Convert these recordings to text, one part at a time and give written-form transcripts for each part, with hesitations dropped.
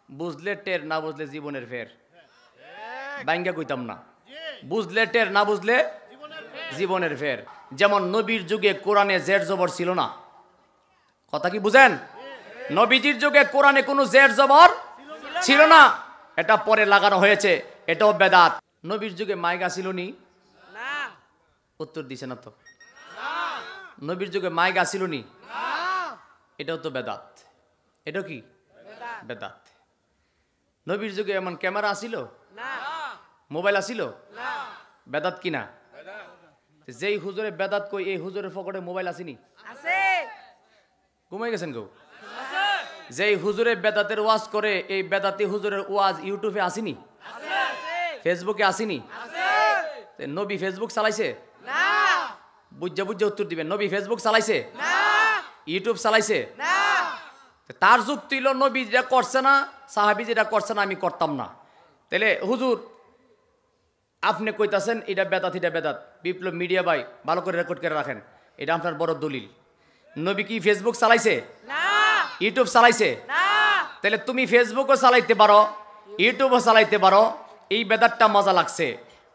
বুঝলে টের, না বুঝলে জীবনের ফের। বাইঙ্গা কইতাম না, বুঝলে টের, না বুঝলে জীবনের ফের। যেমন নবীর যুগে কোরআনে জের জবর ছিল না, কথা কি বুঝেন? নবীজির যুগে কোরআনে কোনো জের জবর ছিল না, এটা পরে লাগানো হয়েছে, এটাও বেদাত। নবীর যুগে মাইক আসিল নি? উত্তর দিছে না তো। নবীর যুগে মাইক আসিল নি? এটাও তো বেদাত। এটা কি বেদাত? নবীর যুগে এমন ক্যামেরা আসিল, মোবাইল আসিল, বেদাত কিনা? যেই হুজুরে বেদাত কই, এই হুজুরের পকেটে মোবাইল আসেনি? ঘুমাই গেছেন কেউ? যেই হুজুরে বেদাতের ওয়াজ করে, এই বেদাতি হুজুরের ওয়াজ ইউটিউবে আসেনি, ফেসবুকে আসেনি? নবী ফেসবুক চালাইছে? বুঝা বুঝা উত্তর দিবেন। নবী ফেসবুক চালাইছে? ইউটিউব চালাইছে? তার যুক্তি হলো নবী যেটা করছে না, সাহাবী যেটা করছে না, আমি করতাম না। তাহলে হুজুর আপনি কইতাছেন এটা বেদাত, এটা বেদাত। বিপ্লব মিডিয়া ভাই ভালো করে রেকর্ড করে রাখেন, এটা আপনার বড় দলিল। নবী কি ফেসবুক চালাইছে? ইউটিউব চালাইছে? তাহলে তুমি ফেসবুকও চালাইতে পারো, ইউটিউবও চালাইতে পারো, এই বেদাতটা মজা লাগছে।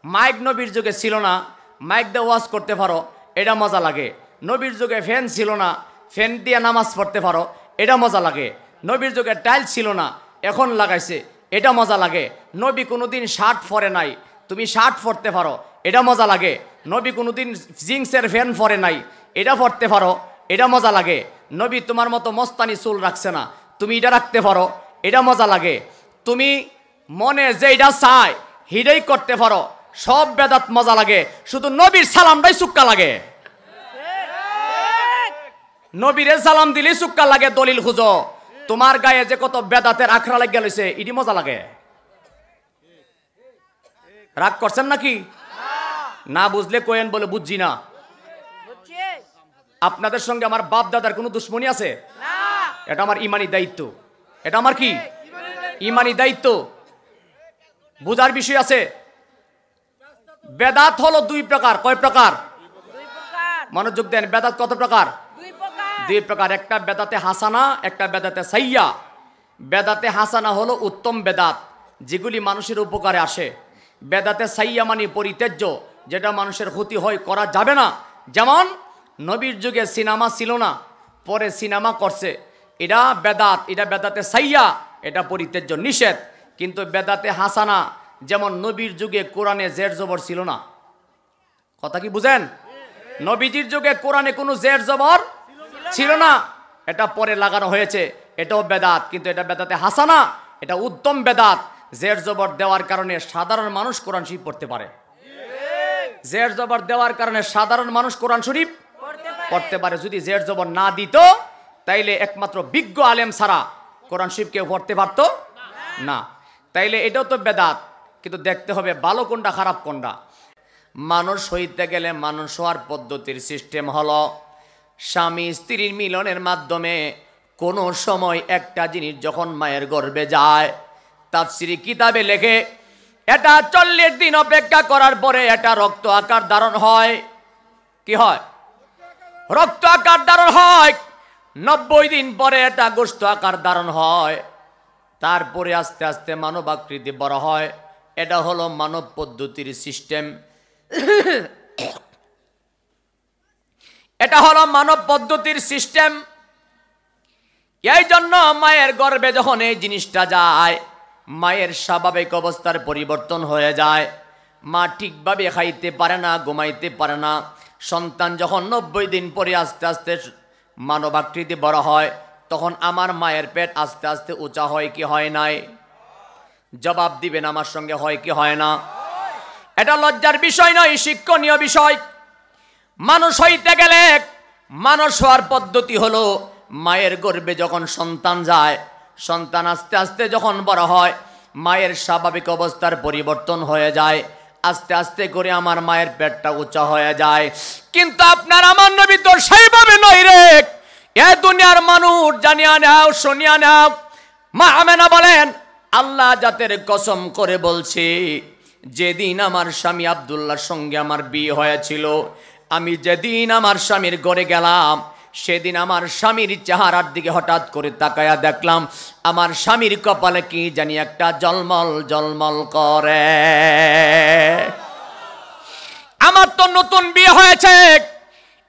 মাইক নবীর যুগে ছিল না, মাইক দিয়ে ওয়াজ করতে পারো, এটা মজা লাগে। নবীর যুগে ফ্যান ছিল না, ফ্যান দিয়ে নামাজ পড়তে পারো, এটা মজা লাগে। নবীর যুগে টাইল ছিল না, এখন লাগাইছে, এটা মজা লাগে। নবী কোনোদিন শার্ট পরে নাই, তুমি শার্ট পরতে পারো, এটা মজা লাগে। নবী কোনোদিন জিন্সের ফ্যান পরে নাই, এটা পরতে পারো, এটা মজা লাগে। নবী তোমার মতো মস্তানি চুল রাখছে না, তুমি এটা রাখতে পারো, এটা মজা লাগে। তুমি মনে যে এটা চায় হিডাই করতে পারো, সব বেদাত মজা লাগে। শুধু নবীর সালামটাই সুক্কা লাগে। নবীরে সালাম দিলে সুক্কা লাগে, দলিল খুঁজো। তোমার গায়ে যে কত বেদাতের আখড়া লাগে গেছে, ইডি মজা লাগে। রাগ করছেন নাকি? না বুঝলে কোয়েন বলে বুঝছি না। আপনাদের সঙ্গে আমার বাপ দাদার কোনো দুশ্মনী আছে? এটা আমার ইমানি দায়িত্ব। এটা আমার কি ইমানি দায়িত্ব, বুঝার বিষয় আছে। বেদাত হলো দুই প্রকার। কয় প্রকার? মনোযোগ দেন। বেদাত কত প্রকার? দুই প্রকার। একটা বেদাতে হাসানা, একটা বেদাতে সাইয়া। বেদাতে হাসানা হলো উত্তম বেদাত, যেগুলি মানুষের উপকারে আসে। বেদাতে সাইয়া মানে পরিত্যাজ্য, যেটা মানুষের ক্ষতি হয়, করা যাবে না। যেমন নবীর যুগে সিনেমা ছিল না, পরে সিনেমা করছে, এটা বেদাত, এটা বেদাতে সাইয়া, এটা পরিত্যাজ্য, নিষেধ। কিন্তু বেদাতে হাসানা, যেমন নবীর যুগে কোরআনে জের জবর ছিল না, কথা কি বুঝেন? নবীজির যুগে কোরআনে কোনো জের জবর ছিল না, এটা পরে লাগানো হয়েছে, এটাও বেদাত। কিন্তু এটা বেদাতে হাসানা, এটা উত্তম বেদাত। জের জবর দেওয়ার কারণে সাধারণ মানুষ কোরআন শরীফ পড়তে পারে। জের জবর দেওয়ার কারণে সাধারণ মানুষ কোরআন শরীফ পড়তে পারে। যদি জের জবর না দিত, তাইলে একমাত্র বিজ্ঞ আলেম ছাড়া কোরআন শরীফ কেউ পড়তে পারত না। তাইলে এটাও তো বেদাত। কিন্তু দেখতে হবে ভালো কোনটা, খারাপ কোনটা। মানুষ হইতে গেলে মানুষ হওয়ার পদ্ধতির সিস্টেম হলো, স্বামী স্ত্রীর মিলনের মাধ্যমে কোনো সময় একটা জিনিস যখন মায়ের গর্ভে যায়, তাফসীরি কিতাবে লেখে এটা 40 দিন অপেক্ষা করার পরে এটা রক্ত আকার ধারণ হয়। কি হয়? রক্ত আকার ধারণ হয়। 90 দিন পরে এটা গোশত আকার ধারণ হয়। তারপরে আস্তে আস্তে মানব আকৃতি বড় হয়। এটা হলো মানব পদ্ধতির সিস্টেম। এটা হলো মানব পদ্ধতির সিস্টেম। এই জন্য মায়ের গর্ভে যখন এই জিনিসটা যায়, মায়ের স্বাভাবিক অবস্থার পরিবর্তন হয়ে যায়। মা ঠিকভাবে খাইতে পারে না, ঘুমাইতে পারে না। সন্তান যখন 90 দিন পরে আস্তে আস্তে মানব আকৃতি বড় হয়, তখন আমার মায়ের পেট আস্তে আস্তে উঁচা হয় কি হয় নাই? জবাব দিবেন আমার সঙ্গে, হয় কি হয় না? এটা লজ্জার বিষয় নয়, শিক্ষণীয় বিষয়। মানুষ হইতে গেলে মানুষ হওয়ার পদ্ধতি হলো, মায়ের গর্ভে যখন সন্তান যায়, সন্তান আস্তে আস্তে যখন বড় হয়, মায়ের স্বাভাবিক অবস্থার পরিবর্তন হয়ে যায়। আস্তে আস্তে করে আমার মায়ের পেটটা উঁচা হয়ে যায়। কিন্তু আপনার আমার নবী তো সেইভাবে নয় রে। এ দুনিয়ার মানুষ জানিয়া নাও, শুনিয়া নাও। মা আমেনা বলেন, আল্লাহ জাতের কসম করে বলছি, যেদিন আমার স্বামী আব্দুল্লাহর সঙ্গে আমার বিয়ে হয়েছিল, আমি যেদিন আমার স্বামীর ঘরে গেলাম, সেদিন আমার স্বামীর চেহারার দিকে হঠাৎ করে তাকায়া দেখলাম আমার স্বামীর কপালে কি জানি একটা জলমল জলমল করে। আমার তো নতুন বিয়ে হয়েছে,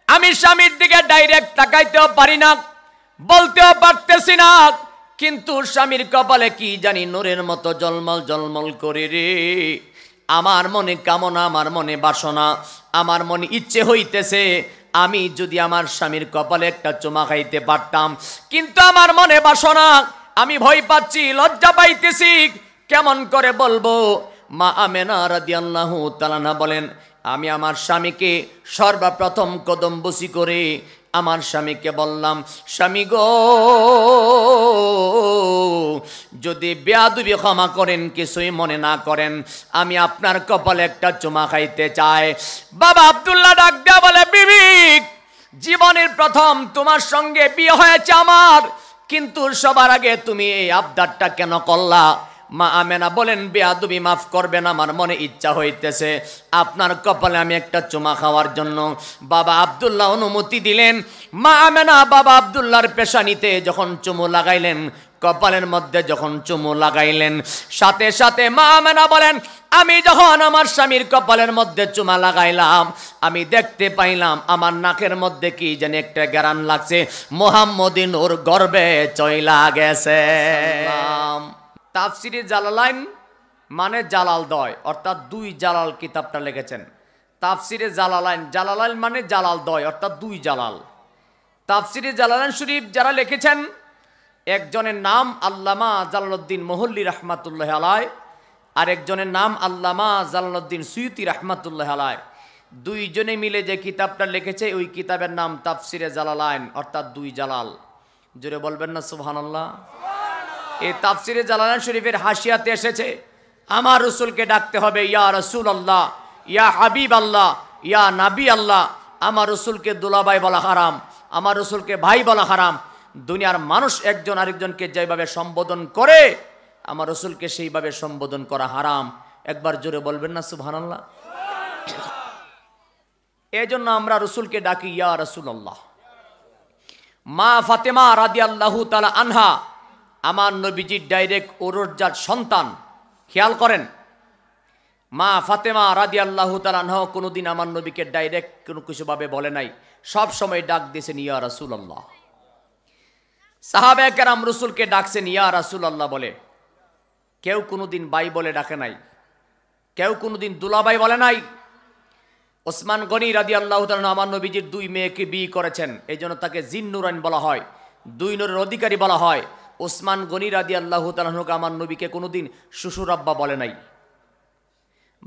আমি স্বামীর দিকে ডাইরেক্ট তাকাইতেও পারি না, বলতেও পারতেছি না, কিন্তু স্বামীর কপালে কি জানি নূরের মতো জলমল জলমল করে রে। আমার মনে কামনা, আমার মনে বাসনা, আমার মনে ইচ্ছে হইতেছে আমি যদি আমার স্বামীর কপালে একটা চুমা খাইতে পারতাম, কিন্তু আমার মনে বাসনা, আমি ভয় পাচ্ছি, লজ্জা পাইতেছি, কেমন করে বলবো। মা আমেনা রাদিয়াল্লাহু তাআলা বলেন, আমি আমার স্বামীকে সর্বপ্রথম কদম বসি করে আমার স্বামীকে বললাম, স্বামী গো, যদি বেয়াদবি ক্ষমা করেন, কিছুই মনে না করেন, আমি আপনার কপালে একটা চুমা খাইতে চাই। বাবা আব্দুল্লাহ ডাক দেয়া বলে, বিবি, জীবনের প্রথম তোমার সঙ্গে বিয়ে হয়েছে আমার, কিন্তু সবার আগে তুমি এই আবদারটা কেন করলা? মা আমেনা বলেন, বেয়াদবি মাফ করবেন, আমার মনে ইচ্ছা হইতেছে আপনার কপালে আমি একটা চুমা খাওয়ার জন্য। বাবা আব্দুল্লাহ অনুমতি দিলেন। মা আমেনা বাবা আব্দুল্লাহর পেশানিতে যখন চুমু লাগাইলেন, কপালের মধ্যে যখন চুমু লাগাইলেন, সাথে সাথে মা আমেনা বলেন, আমি যখন আমার স্বামীর কপালের মধ্যে চুমা লাগাইলাম, আমি দেখতে পাইলাম আমার নাকের মধ্যে কি জানি একটা গ্যারান লাগছে, মুহাম্মদী নূর গর্বে চইলা গেছে। তাফসিরে জালালাইন মানে জালাল দয়, অর্থাৎ দুই জালাল কিতাবটা লিখেছেন। তাফসিরে জালালাইন, জালালাইন মানে জালাল দয়, অর্থাৎ দুই জালাল। তাফসিরে জালালাইন শরীফ যারা লিখেছেন, একজনের নাম আল্লামা জালালউদ্দিন মুহল্লি রহমাতুল্লাহ আলাইহি, আর একজনের নাম আল্লামা জালালউদ্দিন সুয়ুতি রহমাতুল্লাহ আলাইহি। দুইজনে মিলে যে কিতাবটা লিখেছে, ওই কিতাবের নাম তাফসিরে জালালাইন, অর্থাৎ দুই জালাল। জোরে বলবেন না সুবহানাল্লাহ। এই তাফসিরে জালালাইন শরীফের হাসিয়াতে এসেছে, আমার রসুলকে ডাকতে হবে ইয়া রসুল আল্লাহ, ইয়া হাবিব আল্লাহ, ইয়া নাবি আল্লাহ। আমার রসুলকে দুলাভাই বলা হারাম, আমার রসুলকে ভাই বলা হারাম। দুনিয়ার মানুষ একজন আরেকজনকে যেভাবে সম্বোধন করে, আমার রসুলকে সেইভাবে সম্বোধন করা হারাম। একবার জোরে বলবেন না সুবহানাল্লাহ। এই জন্য আমরা রসুলকে ডাকি ইয়া রসুল আল্লাহ। মা ফাতেমা রাদিয়াল্লাহু তাআলা আনহা আমার নবীজির ডাইরেক্ট ওরজাত সন্তান। খেয়াল করেন, মা ফাতেমা রাদিয়াল্লাহু তাআলা আনহা কোনোদিন আমার নবীকে ডাইরেক্ট কোনো কিছুভাবে বলে নাই, সব সময় ডাক দিয়েছেন ইয়া রাসূলুল্লাহ। সাহাবায়ে কেরাম রসুলকে ডাকছেন ইয়া রাসূলুল্লাহ বলে, কেউ কোনোদিন ভাই বলে ডাকে নাই, কেউ কোনোদিন দুলাভাই বলে নাই। ওসমান গনি রাদিয়াল্লাহু তাআলা আমার নবীজির দুই মেয়েকে বিয়ে করেছেন, এই জন্য তাকে জিন্নুরাইন বলা হয়, দুই নূরের অধিকারী বলা হয়। ওসমান গনি রাদিয়াল্লাহু তাআলা আমার নবীকে কোনোদিন শ্বশুর আব্বা বলে নাই।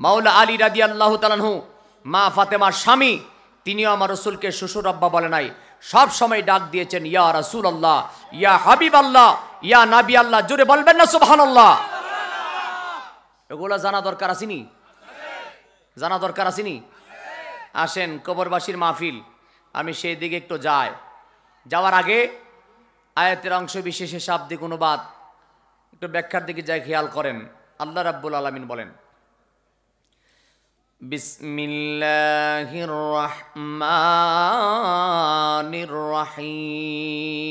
মাওলা আলী রাদিয়াল্লাহু তাআলা মা ফাতেমার স্বামী, তিনিও আমার রসুলকে শ্বশুর আব্বা বলে নাই, সব সময় ডাক দিয়েছেন ইয়া রাসূলুল্লাহ, ইয়া হাবিব আল্লাহ, ইয়া নাবি আল্লাহ। জোরে বলবেন না সুবহানাল্লাহ। এগুলা জানা দরকার আসেনি? জানা দরকার আসেনি? আসেন কবরবাসীর মাহফিল, আমি সেই দিকে একটু যাই। যাওয়ার আগে আয়াতের অংশ বিশেষে শাব্দিক অনুবাদ একটু ব্যাখ্যার দিকে যাই, খেয়াল করেন। আল্লাহ রাব্বুল আলামিন বলেন, বিসমিল্লাহির রহমানির রহিম।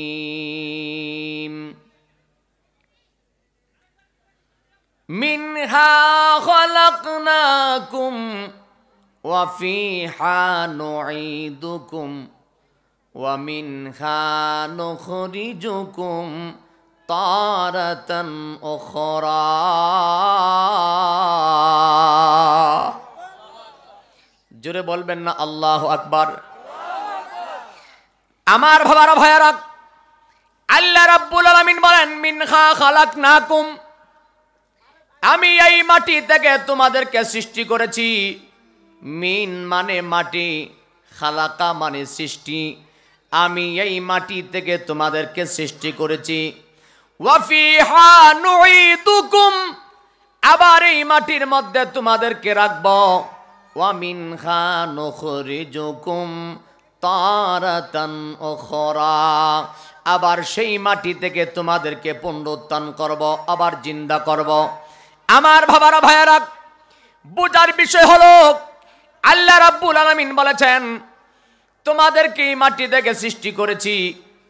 মিনহা খালাকনাকুম ওয়া ফিহা নুঈদুকুম ওয়া মিনহা নুখরিজুকুম তারাতান উখরা। জোরে বলবেন না আল্লাহু আকবার। আমার ভাইরা ভাইরা, আল্লাহ রাব্বুল আলামিন বলেন মিনহা খালাকনাকুম, আমি এই মাটি থেকে তোমাদেরকে সৃষ্টি করেছি। মিন মানে মাটি, খালাকা মানে সৃষ্টি। আমি এই মাটি থেকে তোমাদেরকে সৃষ্টি করেছি। ওয়া ফিহা নুঈদুকুম, আবার এই মাটির মধ্যে তোমাদেরকে রাখব। ওয়া মিনহা নুখরিজুকুম তারাতান উখরা, আবার সেই মাটি থেকে তোমাদেরকে পুনরুত্থান করব, আবার জিন্দা করব। আমার ভাবারা ভাইয়ারা, বুঝার বিষয় হলো আল্লাহ রাব্বুল আলামিন বলেছেন তোমাদেরকে এই মাটি থেকে সৃষ্টি করেছি,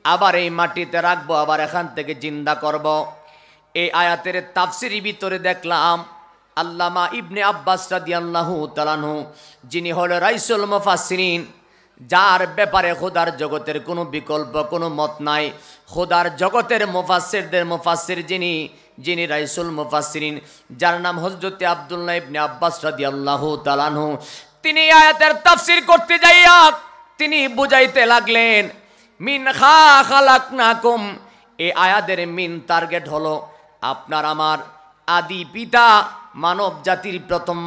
আবার এই মাটিতে রাখবো, আবার এখান থেকে জিন্দা করব। এই আয়াতের তাফসিরের ভিতরে দেখলাম আল্লামা ইবনে আব্বাস রাদিয়াল্লাহু তাআলা আনহু, যিনি হলো রাইসুল মুফাসসিরিন, যার ব্যাপারে খোদার জগতের কোনো বিকল্প কোনো মত নাই। খোদার জগতের মুফাসসিরদের মুফাসসির যিনি রাইসুল মুফাসসিরিন, যার নাম হযরত আব্দুল্লাহ ইবনে আব্বাস রাদিয়াল্লাহু তাআলা আনহু, তিনি আয়াতের তাফসির করতে যাইয়া তিনি বুঝাইতে লাগলেন মিন খালাকনাকুম। এই আয়াতের মিন টার্গেট হলো আপনার আমার আদি পিতা, মানব জাতির প্রথম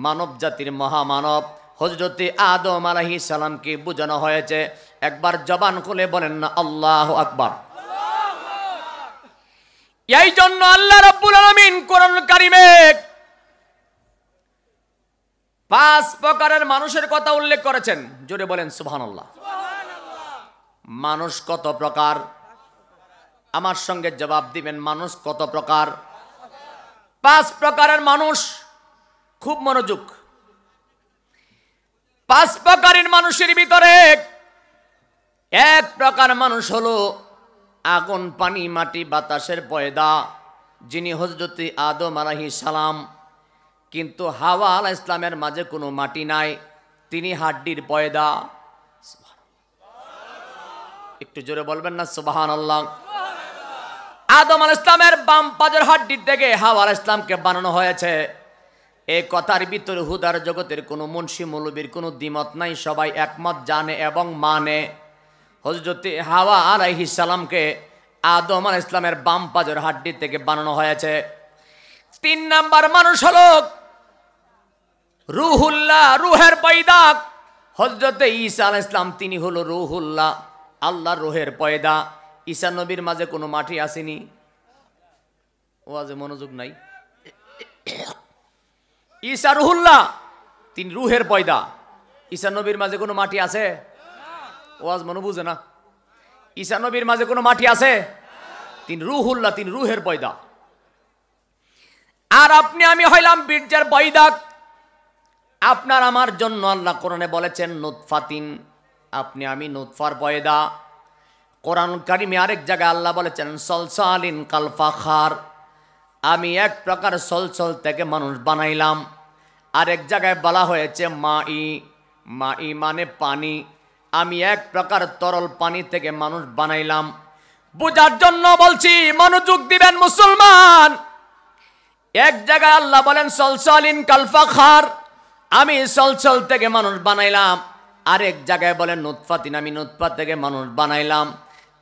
মানব জাতির মহামানব হযরতে আদম আলাইহিস সালামকে বোঝানো হয়েছে। একবার জবান খুলে বলেন না আল্লাহু আকবার। এই জন্য আল্লাহ রাব্বুল আলামিন কোরআনুল কারীমে 5 প্রকারের মানুষের কথা উল্লেখ করেছেন। জোরে বলেন সুবহানাল্লাহ। মানুষ কত প্রকার? আমার সঙ্গে জবাব দিবেন, মানুষ কত প্রকার? 5 প্রকারের মানুষ। খুব মনোযোগ। 5 প্রকারের মানুষের ভিতরে এক প্রকার মানুষ হলো আগুন, পানি, মাটি, বাতাসের পয়দা, যিনি হযরত আদম আলাইহিস সালাম। কিন্তু হাওয়া আলাইহিস সালামের মাঝে কোনো মাটি নাই, তিনি হাড্ডির পয়দা। একটু জোরে বলবেন না সুবহানাল্লাহ। আদম আলাইহিস সালামের বাম পাজের হাড্ডির থেকে হাওয়া আলাইহিস সালামকে বানানো হয়েছে। এই কথার ভিতরে হুদার জগতের কোনো মুন্সি মৌলবীর কোনো দ্বিমত নাই, সবাই একমত জানে এবং মানে। হযরত হাওয়া আলাইহিস সালামকে আদম আলাইহিস সালামের বাম পাজের হাড্ডি থেকে বানানো হয়েছে। 3 নাম্বার মানুষ হলো রূহুল্লাহ, রূহের পয়দা। হযরত ঈসা আলাইহিস সালাম তিনি হলো রূহুল্লাহ, আল্লাহর রূহের পয়দা। ঈসা নবীর মাঝে কোনো মাটি আসেনি। ওয়াজে মনোযোগ নাই। ঈসা রূহুল্লাহ, তিনি রূহের পয়দা। ঈসা নবীর মাঝে কোনো মাটি আছে? ওয়াজ মনে বুঝে না। ঈসা নবীর মাঝে কোনো মাটি আছে? তিনি রূহুল্লাহ, তিনি রূহের পয়দা। আর আপনি আমি হইলাম বীর্যের পয়দা। আপনার আমার জন্য আল্লাহ কোরআনে বলেছেন নুতফাতিন, আপনি আমি নুতফার পয়দা। কোরআন কারিমে আরেক জায়গায় আল্লাহ বলেছেন সলসালিন কাল ফাখার, আমি এক প্রকার সলসল থেকে মানুষ বানাইলাম। আরেক জায়গায় বলা হয়েছে মাই, মাই মানে পানি, আমি এক প্রকার তরল পানি থেকে মানুষ বানাইলাম। বোঝার জন্য বলছি, মনোযোগ দিবেন মুসলমান। এক জায়গায় আল্লাহ বলেন সলসালিন কাল ফাখার, আমি সলসল থেকে মানুষ বানাইলাম। আরেক জায়গায় বলেন নুতফাতিন, আমি নুতফা থেকে মানুষ বানাইলাম।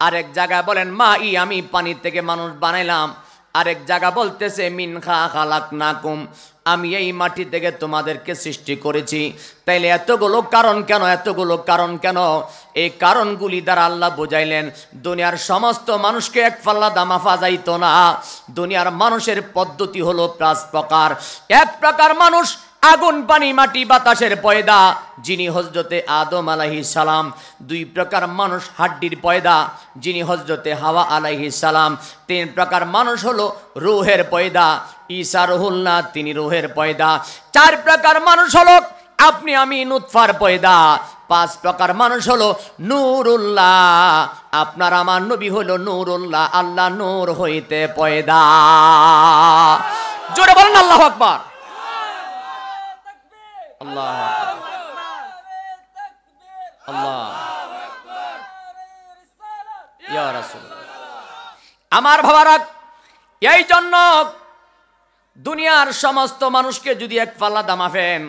আরেক জায়গায় বলেন মাই, আমি পানি থেকে মানুষ বানাইলাম। আরেক জায়গা বলতেছে মিন খালাকনাকুম, আমি এই মাটি থেকে তোমাদেরকে সৃষ্টি করেছি। তাইলে এতগুলো কারণ কেন? এতগুলো কারণ কেন? এই কারণগুলি দ্বারা আল্লাহ বুঝাইলেন দুনিয়ার সমস্ত মানুষকে এক পাল্লা দামাফা যাইতো না। দুনিয়ার মানুষের পদ্ধতি হলো 5 প্রকার। এক প্রকার মানুষ আগুন, পানি, মাটি, বাতাসের পয়দা, যিনি হযরতে আদম আলাইহিস সালাম। 2 প্রকার মানুষ হাড্ডির পয়দা, যিনি হযরতে হাওয়া আলাইহিস সালাম। 3 প্রকার মানুষ হলো রূহের পয়দা, ঈসা রূহুল্লাহ, তিনি রূহের পয়দা। 4 প্রকার মানুষ হলো আপনি আমি নুতফার পয়দা। 5 প্রকার মানুষ হলো নূরুল্লাহ, আপনার আমার নবী হলো নূরুল্লাহ, আল্লাহ নূর হইতে পয়দা। জোরে বলেন আল্লাহু আকবার। আল্লাহ আল্লাহ ইয়া রাসূলুল্লাহ। আমার ভাবারা, এই জন্য দুনিয়ার সমস্ত মানুষকে যদি এক পাল্লা দামাফেন,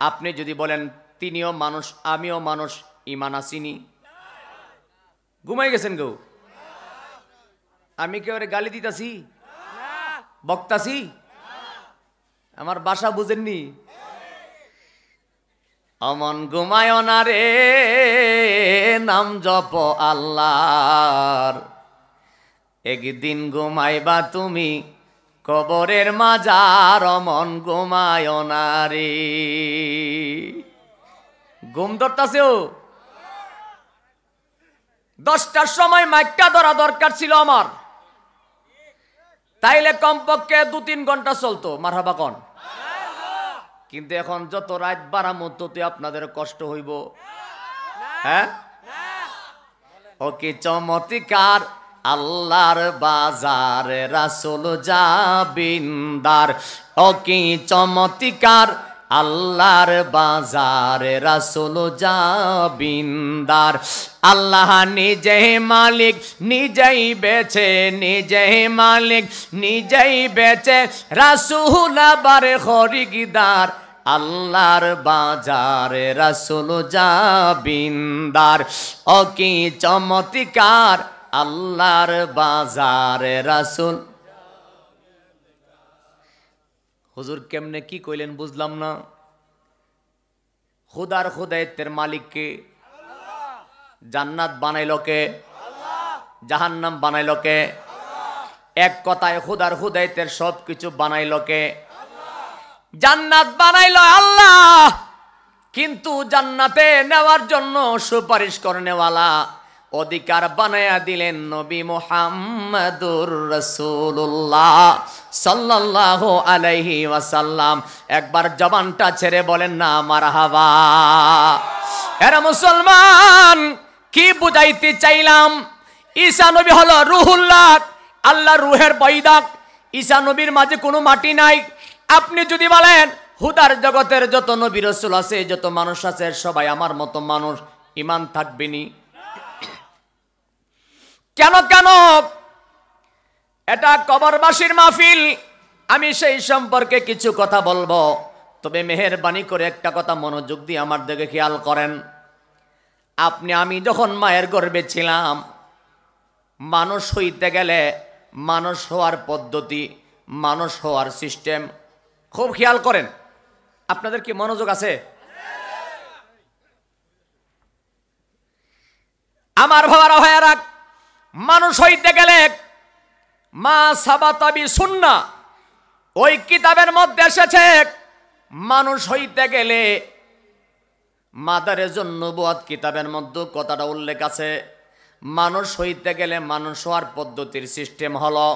আপনি যদি বলেন তিনিও মানুষ আমিও মানুষ, ইমান আসিনি? ঘুমাই গেছেন গো? আমি কি ওরে গালি দিতাছি, বক্তাছি? আমার বাসা বুঝেননি? অমন ঘুমায় না রে, নাম জপ আল্লাহর, একদিন ঘুমাইবা তুমি কবরের মাজার। অমন ঘুমায় না রে। ঘুম ধরতাছেও? 10টার সময় মাইকটা ধরা দরকার ছিল আমার, তাইলে কমপক্ষে 2-3 ঘন্টা চলতো। মারহাবা কোন? কিন্তু এখন যত রাত বাড়ামো তত আপনাদের কষ্ট হইব। হ্যাঁ, ও কি চমৎকার আল্লাহর বাজারে রাসূল জাবিনদার, ও কি চমৎকার আল্লাহর বাজারে রাসূল জাবিনদার। আল্লাহ নিজে মালিক, নিজেই বেচে, নিজে মালিক, নিজেই বেচে, রাসূল আবার খরিদার। আল্লাহর বাজারে রাসূল জাবিনদার, ও কি চমৎকার আল্লাহর বাজারে রাসূল। হুজুর কেমনে কি কইলেন বুঝলাম না। খুদার খুদায়তের মালিক কে? জান্নাত বানাইল কে? জাহান্নাম বানাইল কে? এক কথায় খুদার খুদায়তের সবকিছু বানাইল কে? জান্নাত বানাইল আল্লাহ, কিন্তু জান্নাতে নেওয়ার জন্য সুপারিশ করনেওয়ালা অধিকার বানায়া দিলেন নবী মুহাম্মদুর রাসূলুল্লাহ সাল্লাল্লাহু আলাইহি ওয়াসাল্লাম। একবার জবানটা ছেড়ে বলেন না মারহাবা। এরা মুসলমান, কি বুঝাইতে চাইলাম? ঈসা নবী হলো রুহুল্লাহ, আল্লাহর রুহের বৈদাক। ঈসা নবীর মাঝে কোনো মাটি নাই। আপনি যদি বলেন হুদার জগতের যত নবী রাসূল আছে, যত মানুষ আছে, সবাই আমার মতো মানুষ, ঈমান থাকবেনি? কেন কেন? এটা কবরবাসীর মাহফিল, আমি সেই সম্পর্কে কিছু কথা বলবো। তবে মেহেরবানি করে একটা কথা মনোযোগ দিয়ে আমার দিকে খেয়াল করেন। আপনি আমি যখন মায়ের গর্ভে ছিলাম, মানুষ হইতে গেলে মানুষ হওয়ার পদ্ধতি, মানুষ হওয়ার সিস্টেম খুব খেয়াল করেন। আপনাদের কি মনোযোগ আছে? আমার ভাবারা হয়ে রাখ, মানুষ হইতে গেলে মা সাবাতাবি সুন্নাহ, ওই কিতাবের মধ্যে এসেছে মানুষ হইতে গেলে মাদারেজুন নবুয়াত কিতাবের মধ্যে কথাটা উল্লেখ আছে। মানুষ হইতে গেলে মানুষ হওয়ার পদ্ধতির সিস্টেম হলো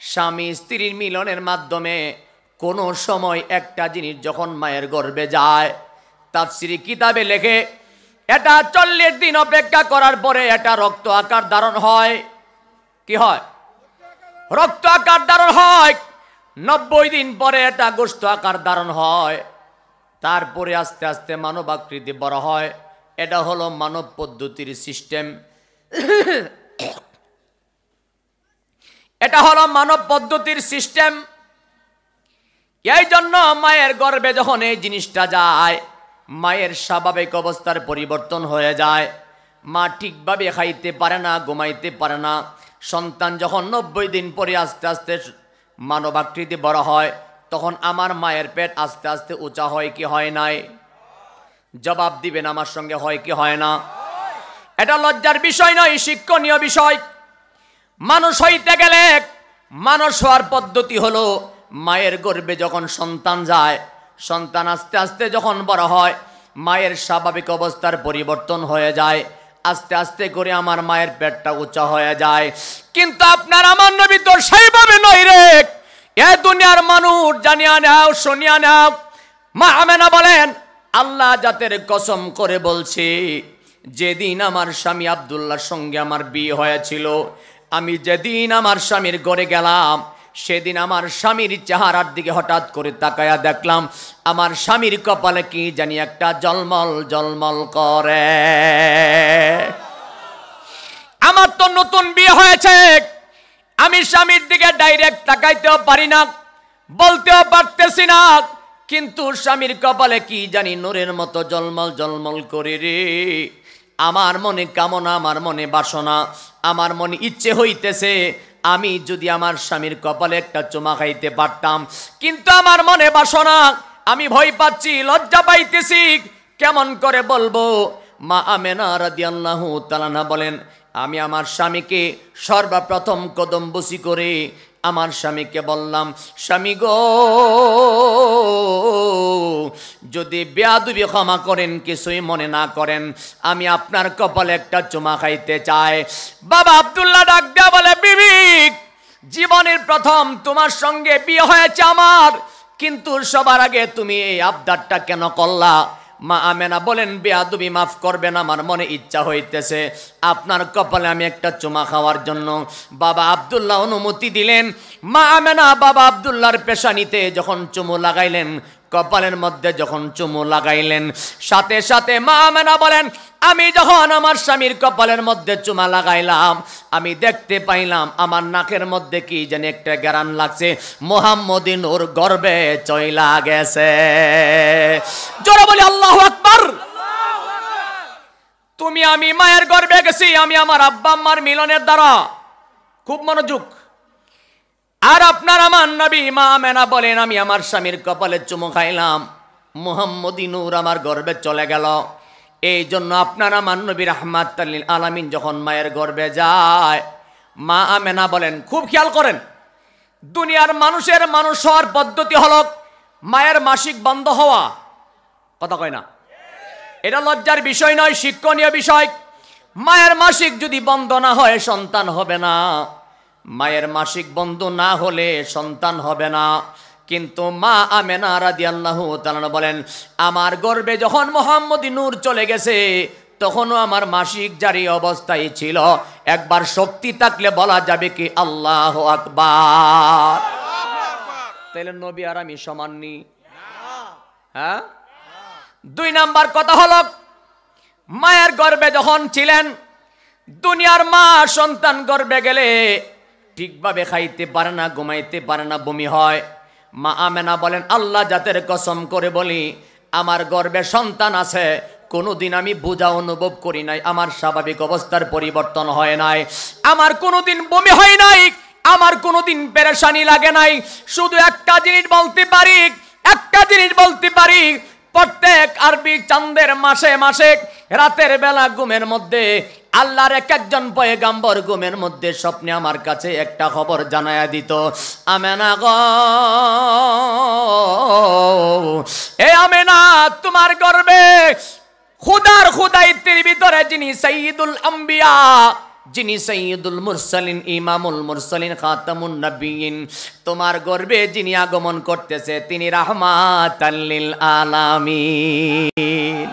স্বামী স্ত্রীর মিলনের মাধ্যমে কোনো সময় একটা জিনিস যখন মায়ের গর্ভে যায়, তাফসীরি কিতাবে লেখে এটা 40 দিন অপেক্ষা করার পরে এটা রক্ত আকার ধারণ হয়। কি হয়? রক্ত আকার ধারণ হয়। 90 দিন পরে এটা গোশত আকার ধারণ হয়। তারপরে আস্তে আস্তে মানব আকৃতি বড় হয়। এটা হলো মানব পদ্ধতির সিস্টেম। এটা হলো মানব পদ্ধতির সিস্টেম। এই জন্য মায়ের গর্ভে যখন এই জিনিসটা যায়, মায়ের স্বাভাবিক অবস্থার পরিবর্তন হয়ে যায়। মা ঠিকভাবে খাইতে পারে না, ঘুমাইতে পারে না। সন্তান যখন 90 দিন পরে আস্তে আস্তে মানব আকৃতি বড় হয়, তখন আমার মায়ের পেট আস্তে আস্তে উঁচা হয় কি হয় নাই? জবাব দিবেন আমার সঙ্গে, হয় কি হয় না? এটা লজ্জার বিষয় নয়, শিক্ষণীয় বিষয়। মানুষ হইতে গেলে মানুষ হওয়ার পদ্ধতি হলো মায়ের গর্ভে যখন সন্তান যায়, সন্তান আস্তে আস্তে যখন বড় হয়, মায়ের স্বাভাবিক অবস্থার পরিবর্তন হয়ে যায়। আস্তে আস্তে করে আমার মায়ের পেটটা উঁচা হয়ে যায়। কিন্তু আপনার আমার নবী তো সেইভাবে নয় রে। এ দুনিয়ার মানুষ জানিয়া নাও, শুনিয়া নাও। মা আমেনা বলেন, আল্লাহ জাতের কসম করে বলছি, যেদিন আমার স্বামী আব্দুল্লাহর সঙ্গে আমার বিয়ে হয়েছিল, আমি যেদিন আমার স্বামীর ঘরে গেলাম, সেদিন আমার স্বামীর চেহারার দিকে হঠাৎ করে তাকায়া দেখলাম আমার স্বামীর কপালে কি জানি একটা জলমল জলমল করে। আমার তো নতুন বিয়ে হয়েছে, আমি স্বামীর দিকে ডাইরেক্ট তাকাইতেও পারি না, বলতেও পারতেছি না, কিন্তু স্বামীর কপালে কি জানি নূরের মতো জলমল জলমল করে রে। আমার মনে কামনা, আমার মনে বাসনা, আমার মনে ইচ্ছে হইতেছে আমি যদি আমার স্বামীর কপালে একটা চুমা খাইতে পারতাম। কিন্তু আমার মনে বাসনা, আমি ভয় পাচ্ছি, লজ্জা পাইতেছি, কেমন করে বলবো। মা আমেনা রাদিয়াল্লাহু তাআলা আনহা বলেন, আমি আমার স্বামীকে সর্বপ্রথম কদম বসি করে আমার স্বামীকে বললাম, স্বামী গো, যদি বেয়াদবি ক্ষমা করেন, কিছুই মনে না করেন, আমি আপনার কপালে একটা চুমা খাইতে চাই। বাবা আব্দুল্লাহ ডাক দেয়া বলে, বিবি, জীবনের প্রথম তোমার সঙ্গে বিয়ে হয়েছে আমার, কিন্তু সবার আগে তুমি এই আবদারটা কেন করলা? মা আমেনা বলেন, বেয়াদবি মাফ করবেন, আমার মনে ইচ্ছা হইতেছে আপনার কপালে আমি একটা চুমা খাওয়ার জন্য। বাবা আব্দুল্লাহ অনুমতি দিলেন। মা আমেনা বাবা আব্দুল্লাহর পেশানিতে যখন চুমু লাগাইলেন, কপালের মধ্যে যখন চুমু লাগাইলেন, সাথে সাথে মা আমেনা বলেন, আমি যখন আমার স্বামীর কপালের মধ্যে চুমা লাগাইলাম, আমি দেখতে পাইলাম আমার নাকের মধ্যে কি জানি একটা গ্রান লাগছে, মুহাম্মদী নূর গর্বে চইলা গেছে। জোরে বলি আল্লাহু আকবার। তুমি আমি মায়ের গর্বে গেছি, আমি আমার আব্বা আম্মার মিলনের দ্বারা। খুব মনোযোগ। আর আপনার আমার নবী মা আমেনা বলেন, আমি আমার স্বামীর কপালে চুমু খাইলাম, মুহাম্মদী নূর আমার গর্বে চলে গেল। এই জন্য আপনার আমার নবী রাহমাতুল লিল আলামিন যখন মায়ের গর্বে যায়, মা আমেনা বলেন, খুব খেয়াল করেন, দুনিয়ার মানুষের মানুষ হওয়ার পদ্ধতি হলো মায়ের মাসিক বন্ধ হওয়া। কথা কয় না? এটা লজ্জার বিষয় নয়, শিক্ষণীয় বিষয়। মায়ের মাসিক যদি বন্ধ না হয় সন্তান হবে না। মায়ের মাসিক বন্ধ না হলে সন্তান হবে না। কিন্তু মা আমেনা রাদিয়াল্লাহু তাআলা বলেন, আমার গর্ভে যখন মুহাম্মদী নূর চলে গেছে, তখনও আমার মাসিক জারি অবস্থায় ছিল। একবার শক্তি থাকলে বলা যাবে কি আল্লাহু আকবার। তাহলে নবী আর আমি সমান নি? হ্যাঁ। 2 নাম্বার কথা হলো, মায়ের গর্ভে যখন ছিলেন, দুনিয়ার মা সন্তান গর্ভে গেলে ঠিকভাবে খাইতে পারে না, ঘুমাইতে পারে না, বমি হয়। মা আমেনা বলেন, আল্লাহ জাতের কসম করে বলি, আমার গর্ভে সন্তান আছে, কোনোদিন আমি বোঝা অনুভব করি নাই, আমার স্বাভাবিক অবস্থার পরিবর্তন হয় নাই, আমার কোনোদিন বমি হয় নাই, আমার কোনোদিন পেরেশানি লাগে নাই। শুধু একটা জিনিস বলতে পারি, প্রত্যেক আরবি চাঁদের মাসে মাসে রাতের বেলা ঘুমের মধ্যে আল্লাহর এক একজন পয়গাম্বর ঘুমের মধ্যে স্বপ্নে আমার কাছে একটা খবর জানায়া দিত, আমেনা গো, এ আমেনা, তোমার গর্ভে খুদাইতের ভিতরে যিনি সাইয়্যিদুল আম্বিয়া, যিনি সাইয়্যিদুল মুরসালিন, ইমামুল মুরসালিন, খাতামুন নবিয়্যিন, তোমার গর্ভে যিনি আগমন করতেছে তিনি রাহমাতাল লিল আলামিন।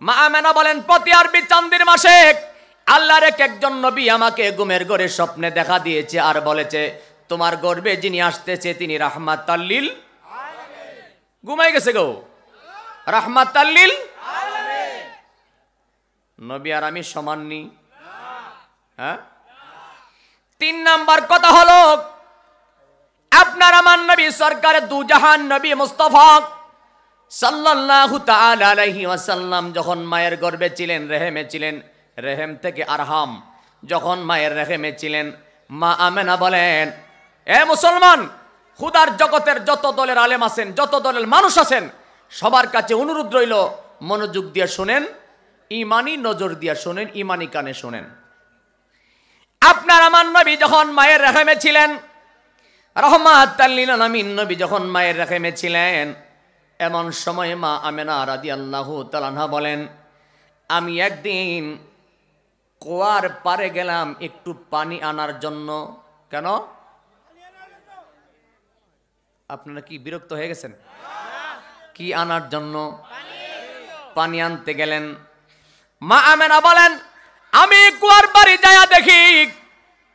মা আমেনা বলেন, প্রতি আরবি চাঁদের মাসে আল্লাহর এক একজন নবী আমাকে ঘুমের ঘরে স্বপ্নে দেখা দিয়েছে আর বলেছে, তোমার গর্ভে যিনি আসতেছে তিনি রাহমাতাল লিল আলামিন। ঘুমাই গেছে গো, রাহমাতাল লিল আলামিন। নবী আর আমি সমান নি? হ্যাঁ। 3 নাম্বার কথা হলো, আপনার আমার নবী সরকারে দু জাহান নবী মুস্তাফা সাল্লাল্লাহু তাআলা আলাইহি ওয়াসাল্লাম যখন মায়ের গর্ভে ছিলেন, রেহেমে ছিলেন, রেহেম থেকে আরহাম, যখন মায়ের রেহেমে ছিলেন, মা আমেনা বলেন, এ মুসলমান, খুদার জগতের যত দলের আলেম আছেন, যত দলের মানুষ আছেন, সবার কাছে অনুরোধ রইল, মনোযোগ দিয়ে শুনেন, ইমানি নজর দিয়ে শুনেন, ইমানি কানে শুনেন। আপনার আমার নবী যখন মায়ের রেহেমে ছিলেন, রাহমাতাল লিল আলামিন নবী যখন মায়ের রেহেমে ছিলেন, এমন সময় মা আমেনা রাদিয়াল্লাহু তাআলা আনহা বলেন, আমি একদিন কুয়ার পারে গেলাম একটু পানি আনার জন্য। কেন? আপনারা কি বিরক্ত হয়ে গেছেন? কি আনার জন্য? পানি আনতে গেলেন। মা আমেনা বলেন, আমি কুয়ার পাড়ে যায়া দেখি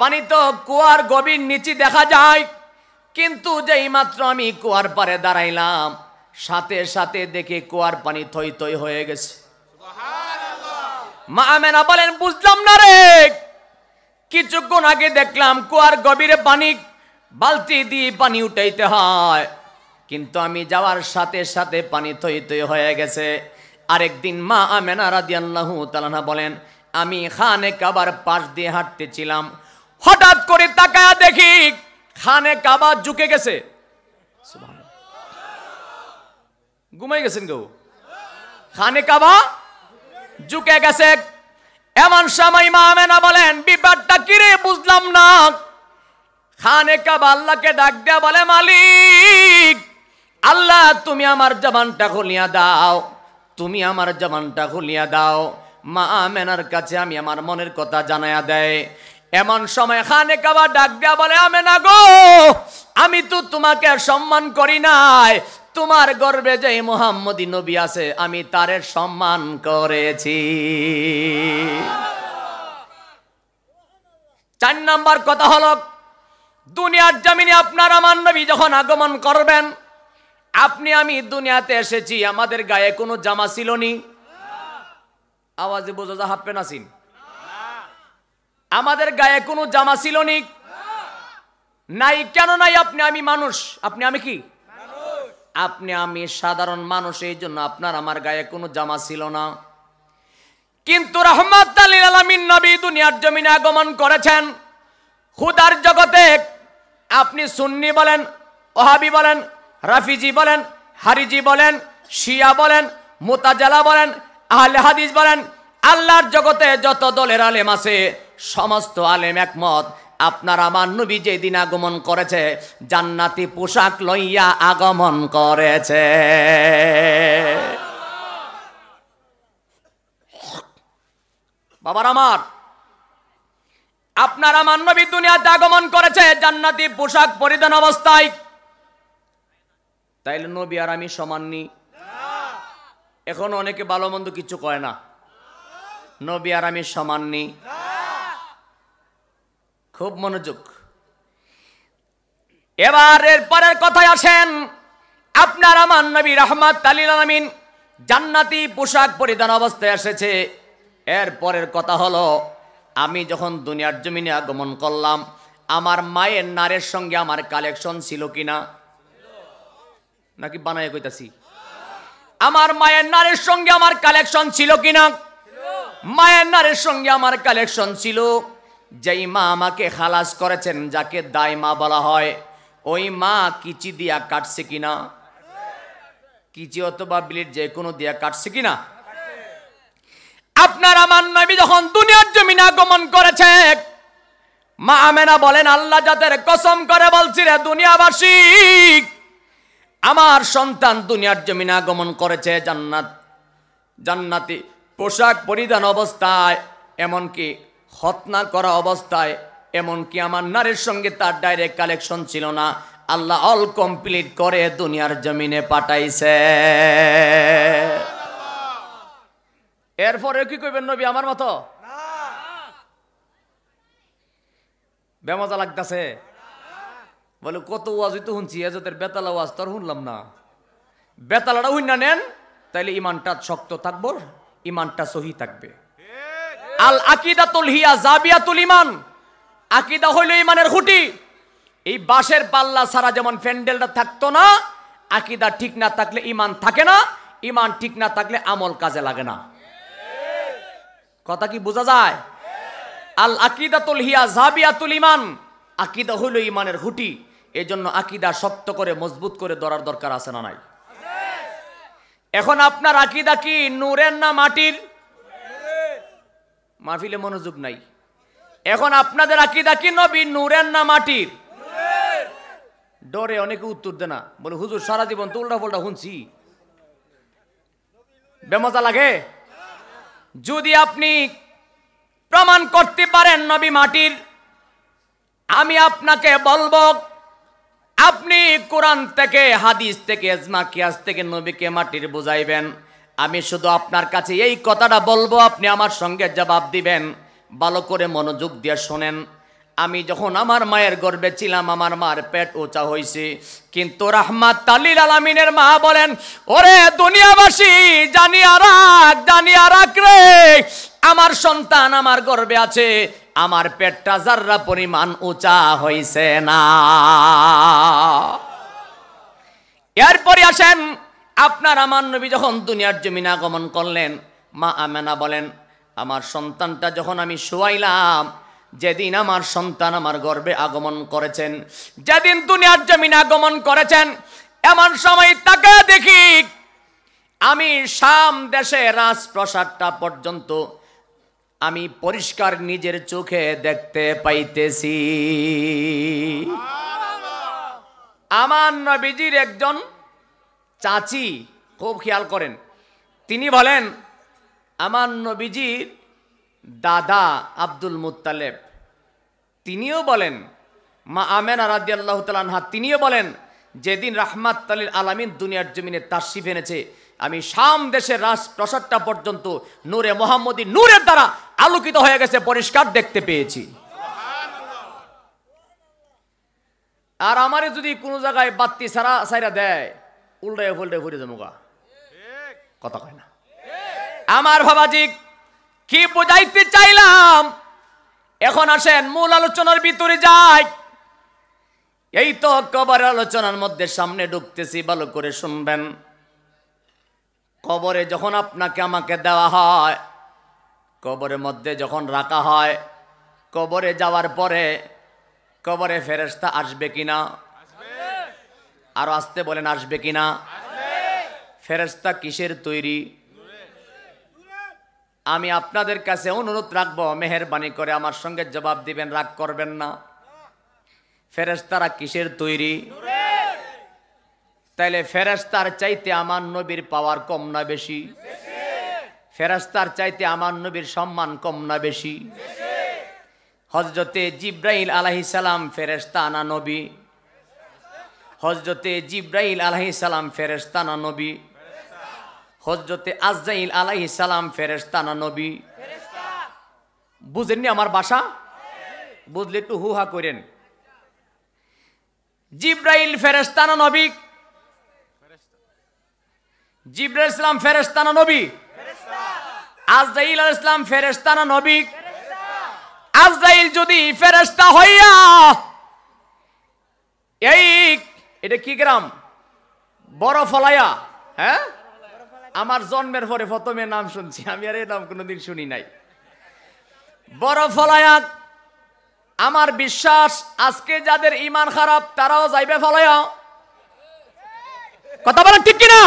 পানি তো কুয়ার গভীর নিচে দেখা যায়, কিন্তু যেই মাত্র আমি কুয়ার পাড়ে দাঁড়াইলাম, সাথে সাথে দেখে কুয়ার পানি থই থই হয়ে গেছে। মা আমেনা বলেন, বুঝলাম না রে, কিছুক্ষণ আগে দেখলাম কুয়ার গভীরে পানি, বালতি দিয়ে পানি উঠাইতে হয়, কিন্তু আমি যাওয়ার সাথে সাথে পানি থই থই হয়ে গেছে। আরেকদিন মা আমেনা রাদিয়াল্লাহু তাআলা বলেন, আমি খানে কাবার পাশ দিয়ে হাঁটতেছিলাম, হঠাৎ করে তাকায়া দেখি খানে কাবা ঝুঁকে গেছে। ঘুমাই গেছেন গো? খানে কাবা ঝুঁকে গেছে। এমন সময় মা আমেনা বলেন, ব্যাপারটা কি রে, বুঝলাম না। খানে কাবা আল্লাহকে ডাক দেয়া বলে, মালিক আল্লাহ, তুমি আমার জবানটা খুলিয়া দাও, তুমি আমার জবানটা খুলিয়া দাও। মা আমেনার কাছে আমি আমার মনের কথা জানায়া দেয়। এমন সময় খানে কাবা ডাক দেয়া বলে, আমেনা গো, আমি তো তোমাকে সম্মান করি নাই, তোমার গর্বে যে মুহাম্মদী নবী আছে আমি তারে সম্মান করেছি। 4 নাম্বার কথা হলো, দুনিয়ার জমিনে আপনার আমার নবী যখন আগমন করবেন, আপনি আমি দুনিয়াতে এসেছি, আমাদের গায়ে কোনো জামা ছিল নি? আওয়াজে বোঝা যা হাঁপে নাসিন। আমাদের গায়ে কোনো জামা ছিল নি? নাই। কেন নাই? আপনি আমি মানুষ। আপনি আমি কি? আপনি আমি সাধারণ মানুষ, এই জন্য আপনার আমার গায়ে কোনো জামা ছিল না। কিন্তু রাহমাতাল লিল আলামিন নবী দুনিয়ার জমিনে আগমন করেছেন। খুদার জগতে আপনি সুন্নি বলেন, ওহাবি বলেন, রাফিজি বলেন, হারিজি বলেন, শিয়া বলেন, মুতাজালা বলেন, আহলে হাদিস বলেন, আল্লাহর জগতে যত দলের আলেম আছে সমস্ত আলেম একমত, আপনার আমার নবী যেদিন আগমন করেছে জান্নাতি পোশাক লইয়া আগমন করেছে। বাবার আমার, আপনার আমার নবী দুনিয়াতে আগমন করেছে জান্নাতি পোশাক পরিধান অবস্থায়। তাইলে নবী আর আমি সমান নি? এখন অনেকে ভালো মন্দ কিছু কয় না, নবী আর আমি সমান নি। খুব মনোযোগ। এবার এর পরের কথায় আসেন, আপনার আমার নবী রাহমাতাল লিল আলামিন জান্নাতি পোশাক পরিধান অবস্থায় এসেছে। এর পরের কথা হলো, আমি যখন দুনিয়ার জমিনে আগমন করলাম, আমার মায়ের নারের সঙ্গে আমার কালেকশন ছিল কিনা? নাকি বানায় কইতাছি? আমার মায়ের নারের সঙ্গে আমার কালেকশন ছিল কিনা? মায়ের নারের সঙ্গে আমার কালেকশন ছিল। যেই মা আমাকে খালাস করেছেন, যাকে দায় মা বলা হয়, ওই মা কিচি দিয়া কাটছে কিনা? কিচি অথবা ব্লেড যে কোনো দিয়া কাটছে কিনা? আপনার আমার নবী যখন দুনিয়ার জমিনে আগমন করেছে, মা আমেনা বলেন, আল্লাহ জাতের কসম করে বলছি রে দুনিয়াবাসী, আমার সন্তান দুনিয়ার জমিনে আগমন করেছে জান্নাতি পোশাক পরিধান অবস্থায়, এমনকি খতনা করা অবস্থায়, এমনকি আমার নারীর সঙ্গে তার ডাইরেক্ট কালেকশন ছিল না। আল্লাহ অল কমপ্লিট করে দুনিয়ার জমিনে পাঠাইছে। এরপরে কি কইবেন নবী আমার মতো? বেমজা লাগতেছে? বলে কত ওয়াজই তো শুনছি, এজতের বেতালা ওয়াজ তো আর শুনলাম না। বেতালাটা শুননা নেন, তাইলে ইমানটা শক্ত থাকবো, ইমানটা সহি থাকবে। আল আকিদাতুল হিয়া জাবিয়াতুল ইমান, আকিদা হইল ইমানের খুঁটি। এই বাঁশের পাল্লা ছাড়া যেমন প্যান্ডেলটা থাকতো না, আকিদা ঠিক না থাকলে ইমান থাকে না, ইমান ঠিক না থাকলে আমল কাজে লাগে না। কথা কি বোঝা যায়? আল আকিদাতুল হিয়া জাবিয়াতুল ইমান, আকিদা হইল ইমানের খুঁটি। এই জন্য আকিদা শক্ত করে মজবুত করে ধরার দরকার আছে না নাই? এখন আপনার আকিদা কি নূরের না মাটির? মাহফিলে মনোযোগ নাই। এখন আপনাদের আকিদা কি নবী নূরের না মাটির? ডরে অনেকে উত্তর দেয় না, বলে হুজুর সারা জীবন তো উল্টা পাল্টা শুনছি। বেমজা লাগে? যদি আপনি প্রমাণ করতে পারেন নবী মাটির, আমি আপনাকে বলবো আপনি কোরআন থেকে, হাদিস থেকে, ইজমা কিয়াস থেকে নবীকে মাটির বুঝাইবেন। আমি শুধু আপনার কাছে এই কথাটা বলবো, আপনি আমার সঙ্গে জবাব দিবেন। ভালো করে মনোযোগ দিয়ে শোনেন। আমি যখন আমার মায়ের গর্ভে ছিলাম, আমার মার পেট উঁচা হয়েছে, কিন্তু রাহমাতাল লিল আলামিনের মা বলেন, ওরে দুনিয়াবাসী জানিয়া রাখ রে, আমার সন্তান আমার গর্ভে আছে, আমার পেটটা জাররা পরিমাণ উঁচা হইছে না। এরপরে আসেন, আপনার আমার নবী যখন দুনিয়ার জমিনে আগমন করলেন, মা আমেনা বলেন, আমার সন্তানটা যখন আমি শোয়াইলাম, যেদিন আমার সন্তান আমার গর্ভে আগমন করেছেন, যেদিন দুনিয়ার জমিনে আগমন করেছেন, এমন সময় তাকে দেখি আমি শাম দেশে রাজপ্রাসাদটা পর্যন্ত আমি পরিষ্কার নিজের চোখে দেখতে পাইতেছি। আমার নবীজির একজন চাচি, খুব খেয়াল করেন, তিনি বলেন, আমার নবীজির দাদা আব্দুল মুত্তালেব তিনিও বলেন, মা আমেনা রাদিয়াল্লাহু তাআলা আনহা তিনিও বলেন যেদিন রাহমাতুল লিল আলামিন দুনিয়ার জমিনে তাশরিফ এনেছে, আমি শাম দেশের রাজপ্রাসাদটা পর্যন্ত নূরে মুহাম্মদী নূরের দ্বারা আলোকিত হয়ে গেছে, পরিষ্কার দেখতে পেয়েছি। আর আমারে যদি কোনো জায়গায় বাতি সাইরা দেয়, উল্টায় ফুলটায় ঘুরে যাবো, কথা কয় না। আমার বাবাজি কি বুঝাইতে চাইলাম, এখন আসেন মূল আলোচনার ভিতরে যাই। এই তো কবরের আলোচনার মধ্যে সামনে ঢুকতেছি, ভালো করে শুনবেন। কবরে যখন আপনাকে আমাকে দেওয়া হয়, কবরের মধ্যে যখন রাখা হয়, কবরে যাওয়ার পরে কবরে ফেরেশতা আসবে কিনা? আরো আসতে বলেন, আসবে কিনা? ফেরেশতা কিসের তৈরি? আমি আপনাদের কাছে অনুরোধ রাখবো, মেহেরবানি করে আমার সঙ্গে জবাব দিবেন, রাগ করবেন না। ফেরেশতারা কিসের তৈরি? তাইলে ফেরেশতার চাইতে আমার নবীর পাওয়ার কম না বেশি? ফেরেশতার চাইতে আমার নবীর সম্মান কম না বেশি? হযরতে জিবরাইল আলাইহিস সালাম ফেরেশতা না নবী? হযরতে জিবরাইল আলাইহিস সালাম ফেরেশতা না নবী? হযরতে আজরাইল আলাইহিস সালাম ফেরেশতা না নবী? বুঝেননি আমার ভাষা? বুঝলে একটু হুহা করেন। জিবরাইল ফেরেশতা না নবী? জিবরাইল ইসলাম ফেরেশতা না নবী? আজরাইল আলাইহিস সালাম ফেরেশতা না নবী? আজরাইল যদি ফেরেশতা হইয়া এটা কি গ্রাম? বড় ফলাইয়া, হ্যাঁ, আমার জন্মের পরে প্রথমে নাম শুনছি, আমি আর এই নাম কোনোদিন শুনি নাই। বড় ফলাইয়া, আমার বিশ্বাস আজকে যাদের ঈমান খারাপ তারাও যাইবে ফলাইয়া। কথা বলেন ঠিক কিনা?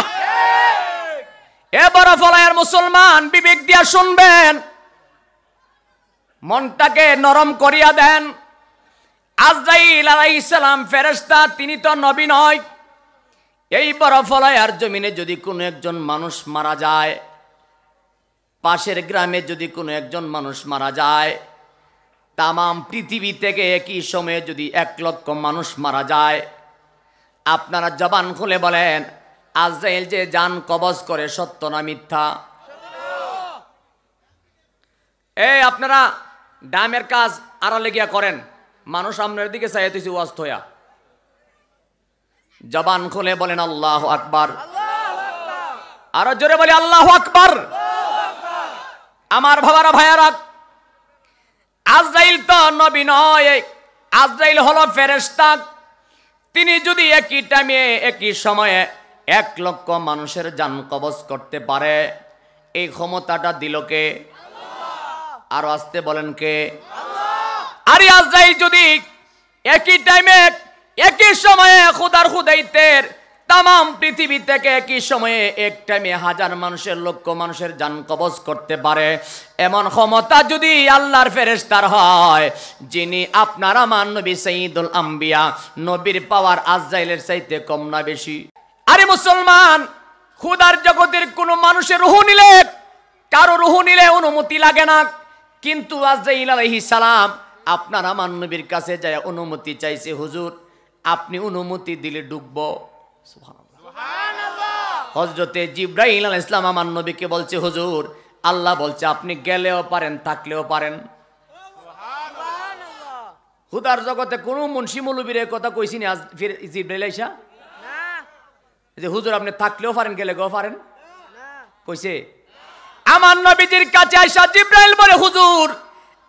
এ বড় ফলাইয়ার মুসলমান, বিবেক দিয়া শুনবেন, মনটাকে নরম করিয়া দেন। আজরাইল আলাইহিস সালাম ফেরেশতা, তিনি তো নবী নয়। এই বড় ফলাইয়ার জমিনে যদি কোনো একজন মানুষ মারা যায়, পাশের গ্রামে যদি কোনো একজন মানুষ মারা যায়, তামাম পৃথিবী থেকে একই সময়ে যদি 1 লক্ষ মানুষ মারা যায়, আপনারা জবান খুলে বলেন, আজরাইল যে জান কবজ করে সত্য না মিথ্যা? এই আপনারা ডামের কাজ আড়ালে গিয়া করেন, মানুষ আপনার দিকে চাইতেছি ওয়াস্ত হইয়া। জবান খুলে বলেন আল্লাহু আকবার। আরো জোরে বলি আল্লাহু আকবার। আমার বাবারা ভাইয়ারা, আজরাইল তো নবী নয়, আজরাইল হলো ফেরেশতা। তিনি যদি একই টাইমে একই সময়ে 1 লক্ষ মানুষের জান কবজ করতে পারে, এই ক্ষমতাটা দিল কে? আরো আসতে বলেন কে? আরে আজরাইল যদি একই টাইমে একই সময়ে খুদার খুদাইতের তামাম পৃথিবী থেকে একই সময়ে এক টাইমে 1000 মানুষের, লক্ষ মানুষের জান কবজ করতে পারে, এমন ক্ষমতা যদি আল্লাহর ফেরেশতার হয়, যিনি আপনার আমার নবী সাইয়্যিদুল আম্বিয়া, নবীর পাওয়ার আজরাইলের চাইতে কম না বেশি? আরে মুসলমান, খুদার জগতের কোন মানুষের রূহ নিলে, কারো রূহ নিলে অনুমতি লাগে না, কিন্তু আজরাইল আলাইহিস সালাম আপনার আমার নবীর কাছে যায় অনুমতি চাইছে, হুজুর আপনি অনুমতি দিলে ঢুকবো। হযরতে জিবরাইল আলাইহিস সালাম আমার নবীকে বলছে, হুজুর আল্লাহ বলছে আপনি গেলেও পারেন, থাকলেও পারেন। খুদার জগতে কোন মুন্সি মৌলবীর কথা কইছি না জিবরাইল আইসা যে হুজুর আপনি থাকলেও পারেন, গেলেও পারেন কইছে? আমার নবীজির কাছে আইসা জিবরাইল বলে, হুজুর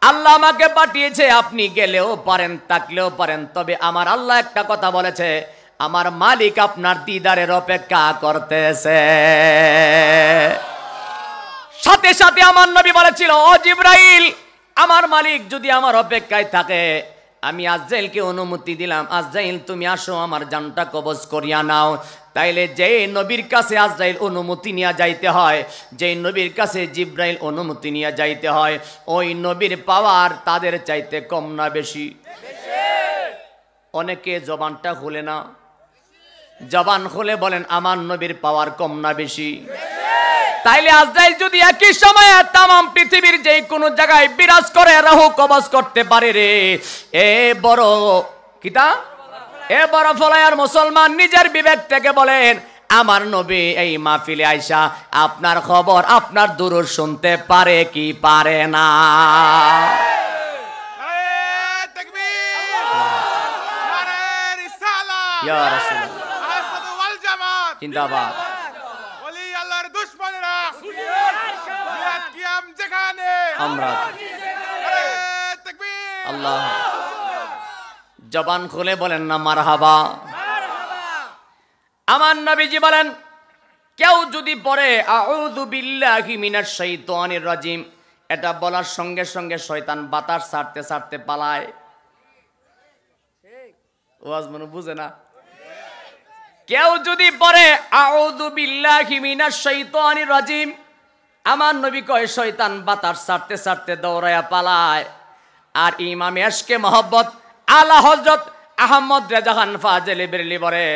আল্লাহ আমাকে পাঠিয়েছে, আপনি গেলেও পারেন, থাকলেও পারেন, তবে আমার আল্লাহ একটা কথা বলেছে, আমার মালিক আপনার দিদারের অপেক্ষা করতেছে। সাথে সাথে আমার নবী বলেছিল, ও জিবরাইল, আমার মালিক যদি আমার অপেক্ষায় থাকে, আমি আজরাইলকে অনুমতি দিলাম, আজরাইল তুমি আসো আমার জানটা কবজ করিয়া নাও। তাইলে যে নবীর কাছে আজরাইল অনুমতি নিয়ে যাইতে হয়, যে নবীর কাছে জিবরাইল অনুমতি নিয়ে যাইতে হয়, ওই নবীর পাওয়ার তাদের চাইতে কম না বেশি? অনেকে জবানটা খুলে না, জবান খুলে বলেন আমার নবীর পাওয়ার কম না বেশি? তাইলে আজরাইল যদি একই সময়ে তামাম পৃথিবীর যে কোনো জায়গায় বিরাজ করে, রাহু কবজ করতে পারে রে, এ বড় কিতা এবার ফলায়ার মুসলমান নিজের বিবেক থেকে বলেন, আমার নবী এই মাহফিলে আইসা আপনার খবর, আপনার দুরূদ শুনতে পারে কি পারে না? ইয়া রাসূলুল্লাহ জিন্দাবাদ। আমরা আল্লাহ জবান খুলে বলেন না মারহাবা। আমার নবীজি বলেন, কেউ যদি পড়ে আউযু বিল্লাহি মিনাশ শাইতানির রাজিম, এটা বলার সঙ্গে সঙ্গে শয়তান বাতাস ছাড়তে ছাড়তে পালায়। ওয়াজ মনে বুঝে না? কেউ যদি পড়ে আউযু বিল্লাহি মিনাশ শাইতানির রাজিম, আমার নবী কয় শয়তান বাতাস ছাড়তে ছাড়তে দৌড়ায়া পালায়। আর ইমাম এশকে মহব্বত আলা হযরত আহমদ রেজা খান ফাজিল বেরেলভী বলে,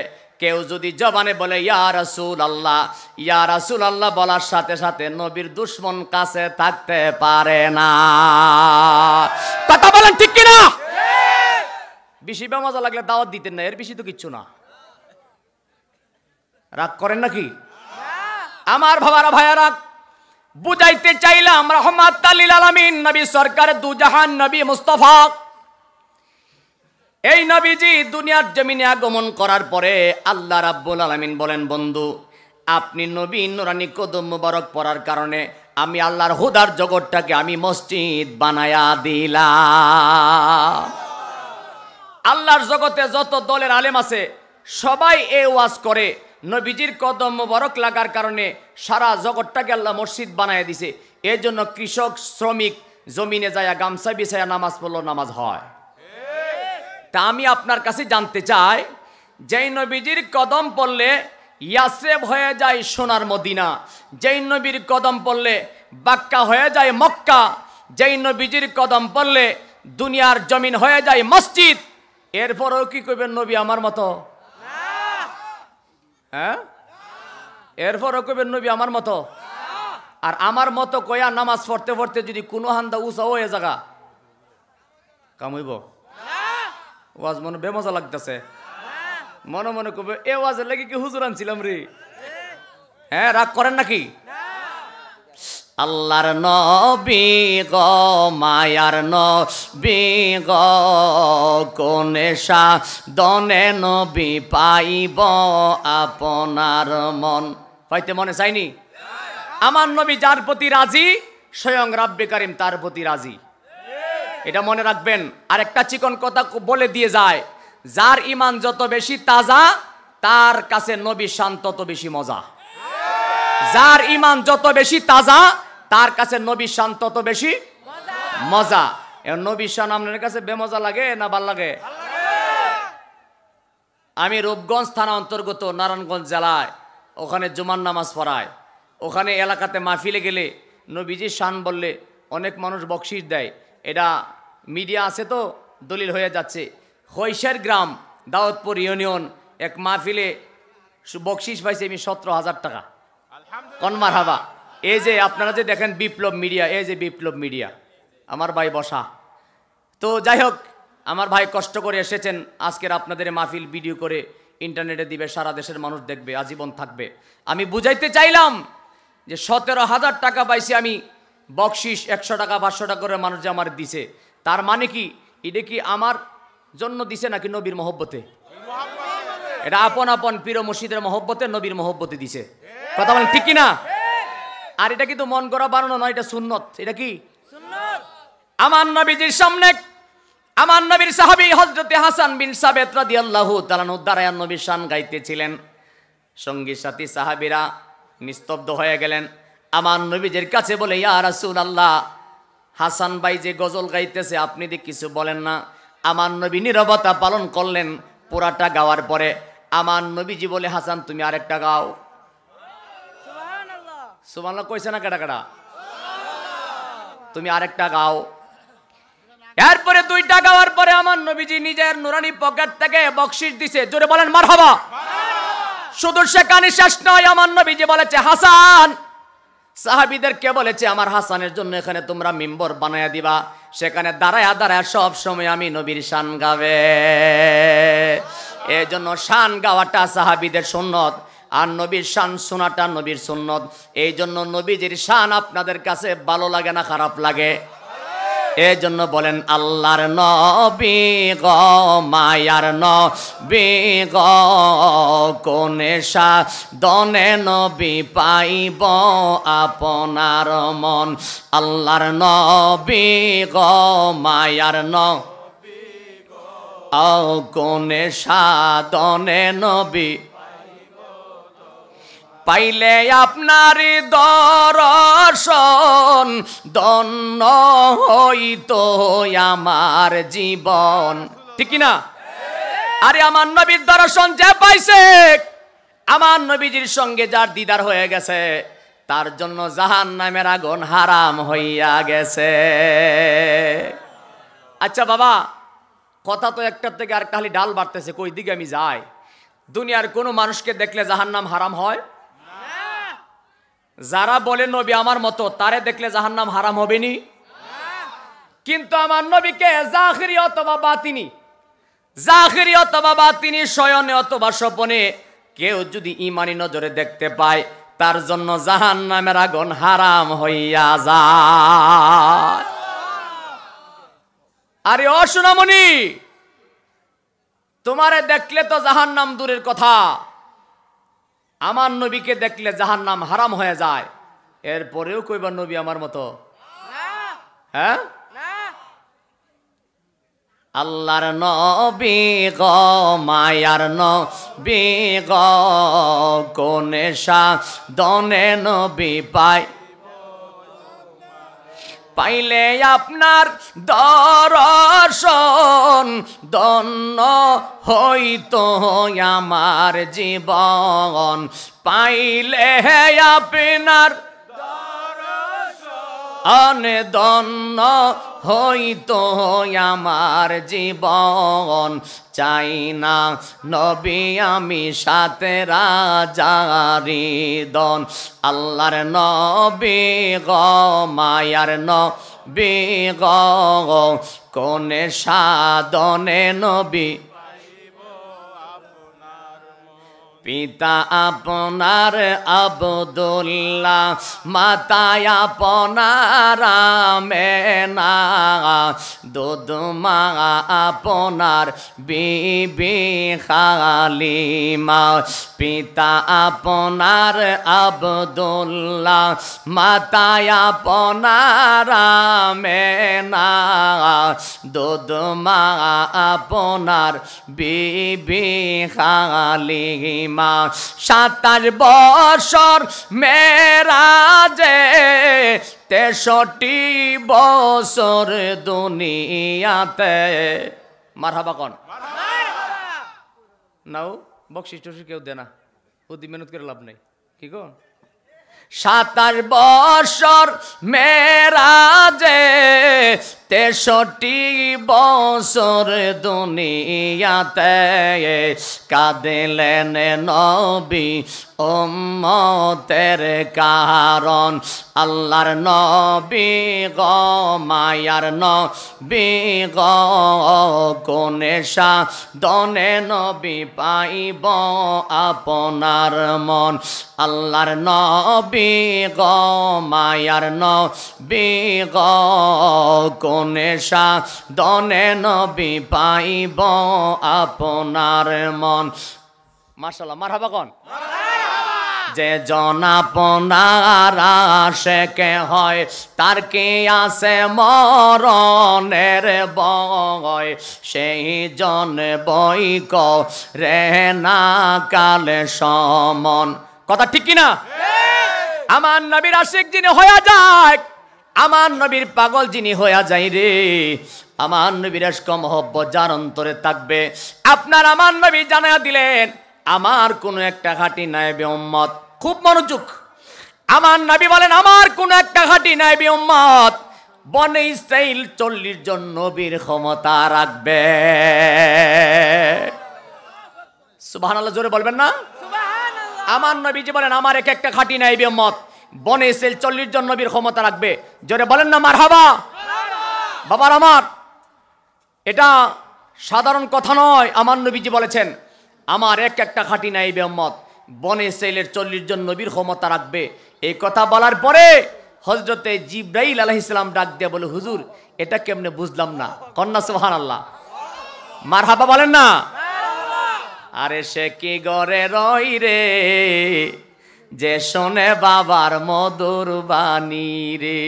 কেউ যদি জবানে বলে ইয়া রাসূলুল্লাহ, ইয়া রাসূলুল্লাহ বলার সাথে সাথে নবীর দুশমন কাছে থাকতে পারে না। কথা বলেন ঠিক কিনা? বেশি মজা লাগলে দাওয়াত দিতেন না, এর বেশি তো কিচ্ছু না। রাগ করেন নাকি? আমার বাবারা ভাইয়ারা, বুঝাইতে চাইলাম রাহমাতাল লিল আলামিন নবী সরকার দু জাহান নবী মুস্তাফা, এই নবীজি দুনিয়ার জমিনে আগমন করার পরে আল্লাহ রাব্বুল আলামিন বলেন, বন্ধু আপনি নবী নুরানি কদম মুবারক পড়ার কারণে আমি আল্লাহর হুদার জগৎটাকে আমি মসজিদ বানায়া দিলাম। আল্লাহর জগতে যত দলের আলেম আছে সবাই এই ওয়াজ করে, নবীজির কদম মুবারক লাগার কারণে সারা জগৎটাকে আল্লাহ মসজিদ বানায় দিছে। এর জন্য কৃষক শ্রমিক জমিনে যায় গামছা বিছায়া নামাজ পড়লো, নামাজ হয়। তা আমি আপনার কাছে জানতে চাই, যেই নবীজির কদম পড়লে ইয়াসরিব হয়ে যায় সোনার মদিনা, যেই নবীর কদম পড়লে বাক্কা হয়ে যায় মক্কা, যেই নবীজির কদম পড়লে দুনিয়ার জমিন হয়ে যায় মসজিদ, এরপরও কি কইবেন নবী আমার মতো? হ্যাঁ, এরপরও কইবেন নবী আমার মতো? আর আমার মতো কয়া নামাজ পড়তে পড়তে যদি কোনো হান্দা উঁচা হয়ে জায়গা কামইব? ওয়াজ মনে বেমজা লাগতেছে, মনে মনে কবে এ ওয়াজের লাগি কি হুজুর আনছিলাম রে? হ্যাঁ, রাগ করেন নাকি? আল্লাহর নবী গো মায়ার নবী গো, কোনে সাধনে নবী পাইব আপনার মন। পাইতে মনে চাইনি? আমার নবী যার প্রতি রাজি, স্বয়ং রাব্বে কারিম তার প্রতি রাজি। এটা মনে রাখবেন। আর একটা চিকন কথা বলে দিয়ে যায়, যার ইমান যত বেশি তাজা তার কাছে নবী শান তত বেশি মজা। যার ইমান যত বেশি তাজা তার কাছে নবী শান তত বেশি মজা। নবী শান আপনার কাছে বেমজা লাগে না ভাল লাগে? আমি রূপগঞ্জ থানা অন্তর্গত নারায়ণগঞ্জ জেলায়, ওখানে জুমার নামাজ পড়ায়। ওখানে এলাকাতে মাহফিলে গেলে নবীজির শান বললে অনেক মানুষ বকশিশ দেয়। এটা মিডিয়া আছে তো দলিল হয়ে যাচ্ছে। হৈশের গ্রাম দাউদপুর ইউনিয়ন এক মাহফিলে বকশিশ পাইছে আমি 17,000 টাকা। কনমার হাবা। এই যে আপনারা যে দেখেন বিপ্লব মিডিয়া, এই যে বিপ্লব মিডিয়া, আমার ভাই বসা। তো যাই হোক, আমার ভাই কষ্ট করে এসেছেন, আজকের আপনাদের মাহফিল ভিডিও করে ইন্টারনেটে দিবে, সারা দেশের মানুষ দেখবে, আজীবন থাকবে। আমি বুঝাইতে চাইলাম যে 17,000 টাকা পাইছি আমি বকশিশ, 100 টাকা 500 টাকা করে মানুষ যে আমার দিছে, তার মানে কি এটা কি আমার জন্য দিছে নাকি নবীর মহব্বতে? এটা আপন আপন পীর মুর্শিদের মহব্বতে, নবীর মহব্বতে দিছে। কথা বলেন ঠিক কিনা? আর এটা কিন্তু মন করা বানানো নয়, এটা সুন্নত। এটা কি সুন্নত? আমার নবীজির সামনে আমার নবীর সাহাবী হযরতে হাসান বিন সাবিত রাদিয়াল্লাহু তাআলা দ্বারা নবীর শান গাইতেছিলেন। সঙ্গী সাথী সাহাবীরা নিস্তব্ধ হয়ে গেলেন। আমার নবীজির কাছে বলে, ইয়া রাসূলুল্লাহ, হাসান ভাই যে গজল গাইতেছে আপনি যে কিছু বলেন না। আমার নবী নীরবতা পালন করলেন। পুরাটা গাওয়ার পরে আমার নবীজি বলে, হাসান তুমি আরেকটা গাও। সুবহানাল্লাহ। সুবহানাল্লাহ কইছে না কেডা কেডা? তুমি আরেকটা গাও। এরপরে 2টা গাওয়ার পরে আমার নবীজি নিজের নুরানি পকেট থেকে বকশিশ দিছে। জোরে বলেন মারহাবা। শুধু সেখানে শেষ নয়, আমার নবীজি বলেছে, হাসান, সাহাবীদেরকে বলেছে আমার হাসানের জন্য এখানে তোমরা মিম্বর বানায়া দিবা, সেখানে দাঁড়ায়া দাঁড়ায়া সব সময় আমি নবীর শান গাবে। এই জন্য শান গাওয়াটা সাহাবীদের সুন্নত, আর নবীর শান শোনাটা নবীর সুন্নত। এই জন্য নবীজির শান আপনাদের কাছে ভালো লাগে না খারাপ লাগে? এই জন্য বলেন আল্লাহর নবী গো মায়ার নবী গো, কোনে সাধনে নবী পাইব আপনার মন। আল্লাহর নবী গো মায়ার নবী গো, কোনে সাধনে নবী পাইলে আপনার দর্শন, ধন্য হইতো আমার জীবন। ঠিক কি না? আরে আমার নবীর দর্শন যে পাইছে, আমার নবীজির সঙ্গে যার দিদার হয়ে গেছে, তার জন্য জাহান্নামের আগুন হারাম হইয়া গেছে। আচ্ছা বাবা, কথা তো একটার থেকে আর খালি ডাল বাড়তেছে, কই দিকে আমি যাই? দুনিয়ার কোনো মানুষকে দেখলে জাহান্নাম হারাম হয়? যারা বলে নবী আমার মতো, তারে দেখলে জাহান্নাম হারাম হবে নি? কিন্তু আমার নবীকে জাহিরি অথবা বাতিনি, জাহিরি অথবা বাতিনি, শয়নে অথবা স্বপনে কেউ যদি ইমানি নজরে দেখতে পায়, তার জন্য জাহান্নামের আগুন হারাম হইয়া যায়। আরে ও সোনামণি, তোমারে দেখলে তো জাহান্নাম দূরের কথা, আমার নবীকে দেখলে জাহান্নাম হারাম হয়ে যায়, এরপরেও কইবা নবী আমার মতো? হ্যাঁ, আল্লাহর নবী গো মায়ার নবী গো, কোনে সাধনে নবী পাইলে আপনার দর্শন, ধন্য হইতো আমার জীবন। পাইলে আপনার দর্শন, ধন্য হইতো আমার জীবন। চাই না নবী আমি সাথে রাজারি দন। আল্লাহর নবী গো মায়ার নবী গো, কোনে সাধনে নবী পিতা আপনার আব্দুল্লাহ, মাতা আপনার আমেনা, দুধ মা আপনার বিবি হালিমা। পিতা আপনার আব্দুল্লাহ, মাতা আপনার আমেনা, দুধ মা আপনার বিবি হালিমা। 27 বছর মেরাজে, 63 বছর দুনিয়াতে। মারহাবা কোন নাও, বকশিস টকশিস কেউ দে না, অতি মেহনত করে লাভ নেই। কি গো, 27 বছর মেরাজে, 63 বছর দুনিয়াতে। কাঁদিলেন নবী উম্মতের কারণ। আল্লাহর নবী গো মায়ার নবী গো, কোনে সাধনে নবী পাইব আপনার মন। আল্লাহর নবী গো মায়ার নবী গো, কোনে সাধনে নবী পাইব আপনার মন। মাশাআল্লাহ, মারহাবা কোন। যে জন আপনার আশেকে হয়, তার কি আছে মরণের ভয়। সেই জন বই রে না কালে সমন। কথা ঠিক কিনা? আমার নবীর আশিক যিনি হয়ে যায়, আমার নবীর পাগল যিনি হয়ে যায় রে, আমার নবীর আশক মহব্বত যার অন্তরে থাকবে, আপনার আমার নবী জানায়া দিলেন আমার কোন একটা ঘাটি নাইবে উম্মত। খুব মনোযোগ, আমার নবী বলেন আমার কোন একটা ঘাটি নাইবে উম্মত বনে ইসরাইল 40 জন নবীর ক্ষমতা রাখবে। সুবহানাল্লাহ, জোরে বলবেন না? আমার নবীজি বলেন আমার এক একটা ঘাটি নাইবে উম্মত বনে ইসরাইল 40 জন নবীর ক্ষমতা রাখবে। জোরে বলেন না মারহাবা। বাবার আমার, এটা সাধারণ কথা নয়, আমার নবীজি বলেছেন আমার এক একটা খাঁটি নাইবে উম্মত বনে ইসরাইলের 40 জন নবীর ক্ষমতা রাখবে। এই কথা বলার পরে হযরতে জিবরাইল আলাইহিস সালাম ডাক দিয়ে বলে, হুজুর এটা কেমনে বুঝলাম না, কন্যা সুবহানাল্লাহ, মারহাবা বলেন না। আরে সে কি গরে রই রে যে শোনে বাবার মধুর বাণী রে,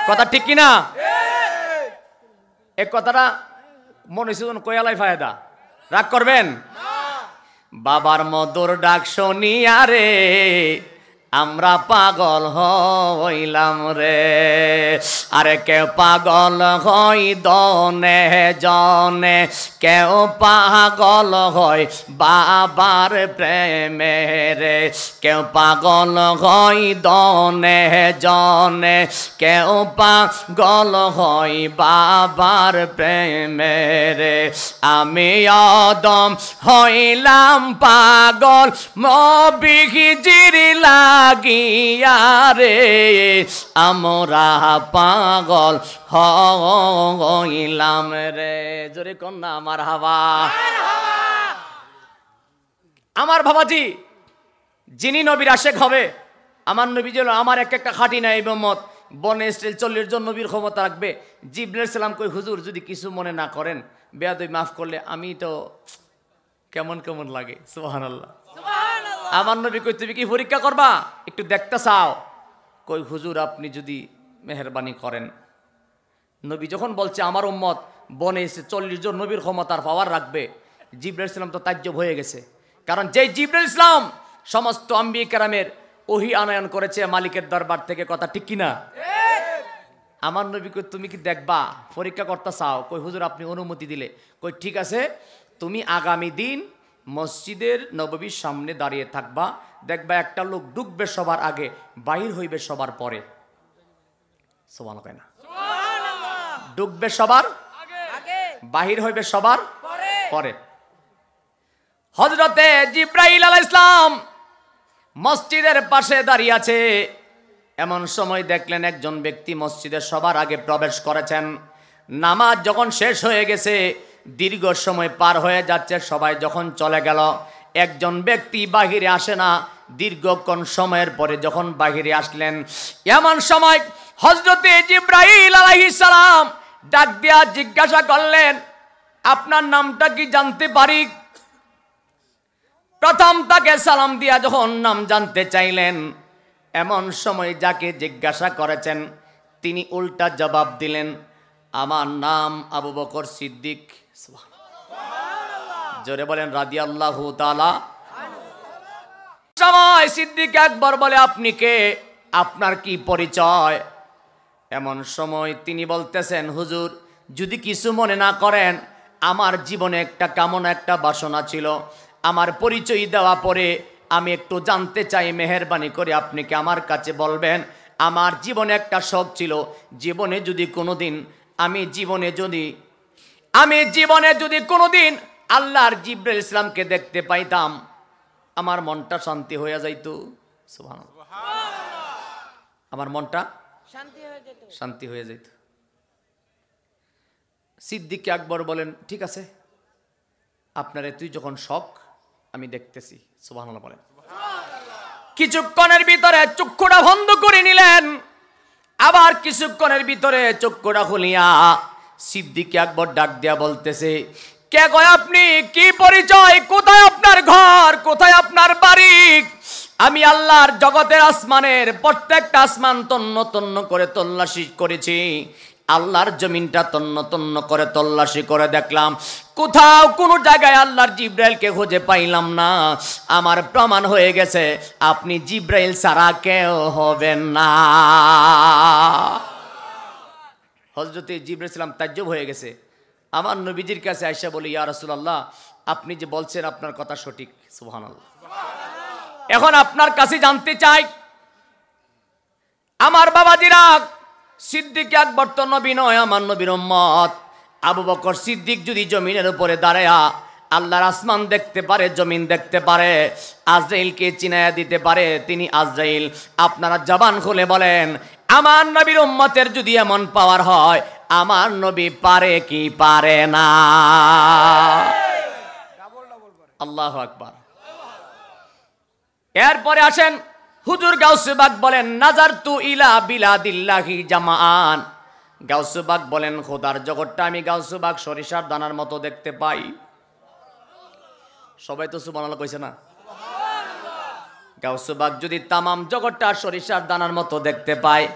কথা ঠিক কিনা? এই কথাটা মনে হচ্ছে কয়ালাই ফায়দা, রাগ করবেন? বাবার মধুর ডাক শুনিয়া রে আমরা পাগল হইলাম রে। আরে কেউ পাগল হই দনে জনে, কেউ পাগল হয় বাবার প্রেমে রে। কেউ পাগল হয় দনে জনে, কেউ পাগল হয় বাবার প্রেমে রে। আমি অদম হইলাম পাগল নবীজির লাগিয়া রে, আমরা পাগল হইলাম রে। জোরে কন্যা আমার হাওয়া। আমার বাবাজি যিনি নবীর আশেক হবে, আমার নবী যে আমার এক একটা খাঁটি নাই উম্মত বনে ইসরাইল 40 জন নবীর ক্ষমতা রাখবে। জিবরাইল সালাম কই, হুজুর যদি কিছু মনে না করেন, বেয়াদবি মাফ করলে আমি তো কেমন কেমন লাগে। সুবহানাল্লাহ। আমার নবী কই, তুমি কি পরীক্ষা করবা, একটু দেখতে চাও? কই হুজুর আপনি যদি মেহেরবানি করেন। নবী যখন বলছে আমার উম্মত বনে এসে 40 জন নবীর ক্ষমতার পাওয়ার রাখবে, জিবরাইল ইসলাম তো তাজ্জব হয়ে গেছে। কারণ যেই জিবরাইল ইসলাম সমস্ত আম্বিয়া কেরামের ওহী আনয়ন করেছে মালিকের দরবার থেকে, কথা ঠিক কিনা? আমার নবী কই, তুমি কি দেখবা, পরীক্ষা করতে চাও? কই হুজুর আপনি অনুমতি দিলে। কই ঠিক আছে, তুমি আগামী দিন মসজিদের নববীর সামনে দাঁড়িয়ে থাকবা, দেখবা একটা লোক ঢুকবে সবার আগে, বাহির হইবে সবার পরে। সুবহানাল্লাহ কয় না? ঢুকবে সবার আগে, বাহির হইবে সবার পরে। হযরতে জিবরাইল আলাইহিস সালাম মসজিদের পাশে দাঁড়িয়ে আছে। এমন সময় দেখলেন একজন ব্যক্তি মসজিদের সবার আগে প্রবেশ করেছেন। নামাজ যখন শেষ হয়ে গেছে, দীর্ঘ সময় পার হয়ে যাচ্ছে, সবাই যখন চলে গেল, একজন ব্যক্তি বাহিরে আসে না। দীর্ঘক্ষণ সময়ের পরে যখন বাহিরে আসলেন, এমন সময় হযরতে জিবরাইল আলাইহিস সালাম ডাক দিয়া জিজ্ঞাসা করলেন, আপনার নামটা কি জানতে পারি? প্রথম তাকে সালাম দিয়া যখন নাম জানতে চাইলেন, এমন সময় যাকে জিজ্ঞাসা করেছেন তিনি উল্টা জবাব দিলেন, আমার নাম আবু বকর সিদ্দিক। জোরে বলেন রাদিয়াল্লাহু তাআলা। সময় সিদ্দিক আকবর বলে, আপনি কে, আপনার কি পরিচয়? এমন সময় তিনি বলতেছেন, হুজুর যদি কিছু মনে না করেন, আমার জীবনে একটা কামনা, একটা বাসনা ছিল। আমার পরিচয় দেওয়া পরে আমি একটু জানতে চাই, মেহেরবানি করে আপনি কি আমার কাছে বলবেন? আমার জীবনে একটা শখ ছিল, জীবনে যদি কোনোদিন আমি যদি কোনোদিন আল্লাহর জিবরাইল ইসলামকে দেখতে পাইতাম, আমার মনটা শান্তি হয়ে যাইত। সুবহানাল্লাহ। আমার মনটা শান্তি হয়ে যেত। সিদ্দিক আকবর বলেন, ঠিক আছে, আপনারে তুই যখন শখ আমি দেখতেছি। সুবহানাল্লাহ বলেন। কিছুক্ষণের ভিতরে চক্ষুটা বন্ধ করে নিলেন, আবার কিছুক্ষণের ভিতরে চক্ষুটা খুলিয়া সিদ্দিক আকবর ডাক দিয়া বলতেছে, কে কয় আপনি, কি পরিচয়, কোথায় আপনার ঘর, কোথায় আপনার বাড়ি? আমি আল্লাহর জগতের আসমানের প্রত্যেকটা আসমান তন্ন তন্ন করে তল্লাশি করেছি, আল্লাহর জমিনটা তন্ন তন্ন করে তল্লাশি করে দেখলাম, কোথাও কোনো জায়গায় আল্লাহর জিবরাইলকে খুঁজে পাইলাম না। আমার প্রমাণ হয়ে গেছে আপনি জিবরাইল ছাড়া কেউ হবেন না। হযরতে জিবরাইল সালাম তাজ্জব হয়ে গেছে। আমার নবীজির কাছে আয়েশা বলে, ইয়া রাসূলুল্লাহ, আপনি যে বলছেন আপনার কথা সঠিক। সুবহানাল্লাহ। এখন আপনার কাছে জানতে চাই, আমার বাবাজিরা, সিদ্দিক আকবর তো নবী নয়, আমার নবীর উম্মত। আবু বকর সিদ্দিক যদি জমিনের উপরে দাঁড়ায়া আল্লাহর আসমান দেখতে পারে, জমিন দেখতে পারে, আজরাইলকে চিনায়া দিতে পারে, তিনি আজরাইল। আপনারা জবান খুলে বলেন, আমার নবীর উম্মতের যদি এমন পাওয়ার হয়, আমার নবী পারে কি পারে না? আল্লাহু আকবার। এরপরে আসেন হুজুর গাউসে বাগ বলেন নাজারতু ইলা বিলাদিল্লাহি জামাআন। গাউসে বাগ বলেন খোদার জগৎটা আমি গাউসে বাগ সরিষার দানার মতো দেখতে পাই। সবাই তো সুবহানাল্লাহ কইছে না? গাউসে বাগ যদি তামাম জগৎটা সরিষার দানার মতো দেখতে পায়,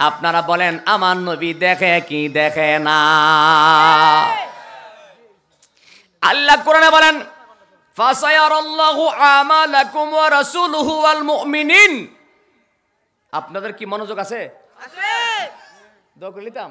আপনারা বলেন আমার নবী দেখে কি দেখে না? আল্লাহ কোরআনে বলেন ফাসায়ারাল্লাহু আমালাকুম ওয়া রাসূলুহু ওয়াল মুমিনিন। আপনাদের কি মনোযোগ আছে? আছে। দোয়া করে নিতাম।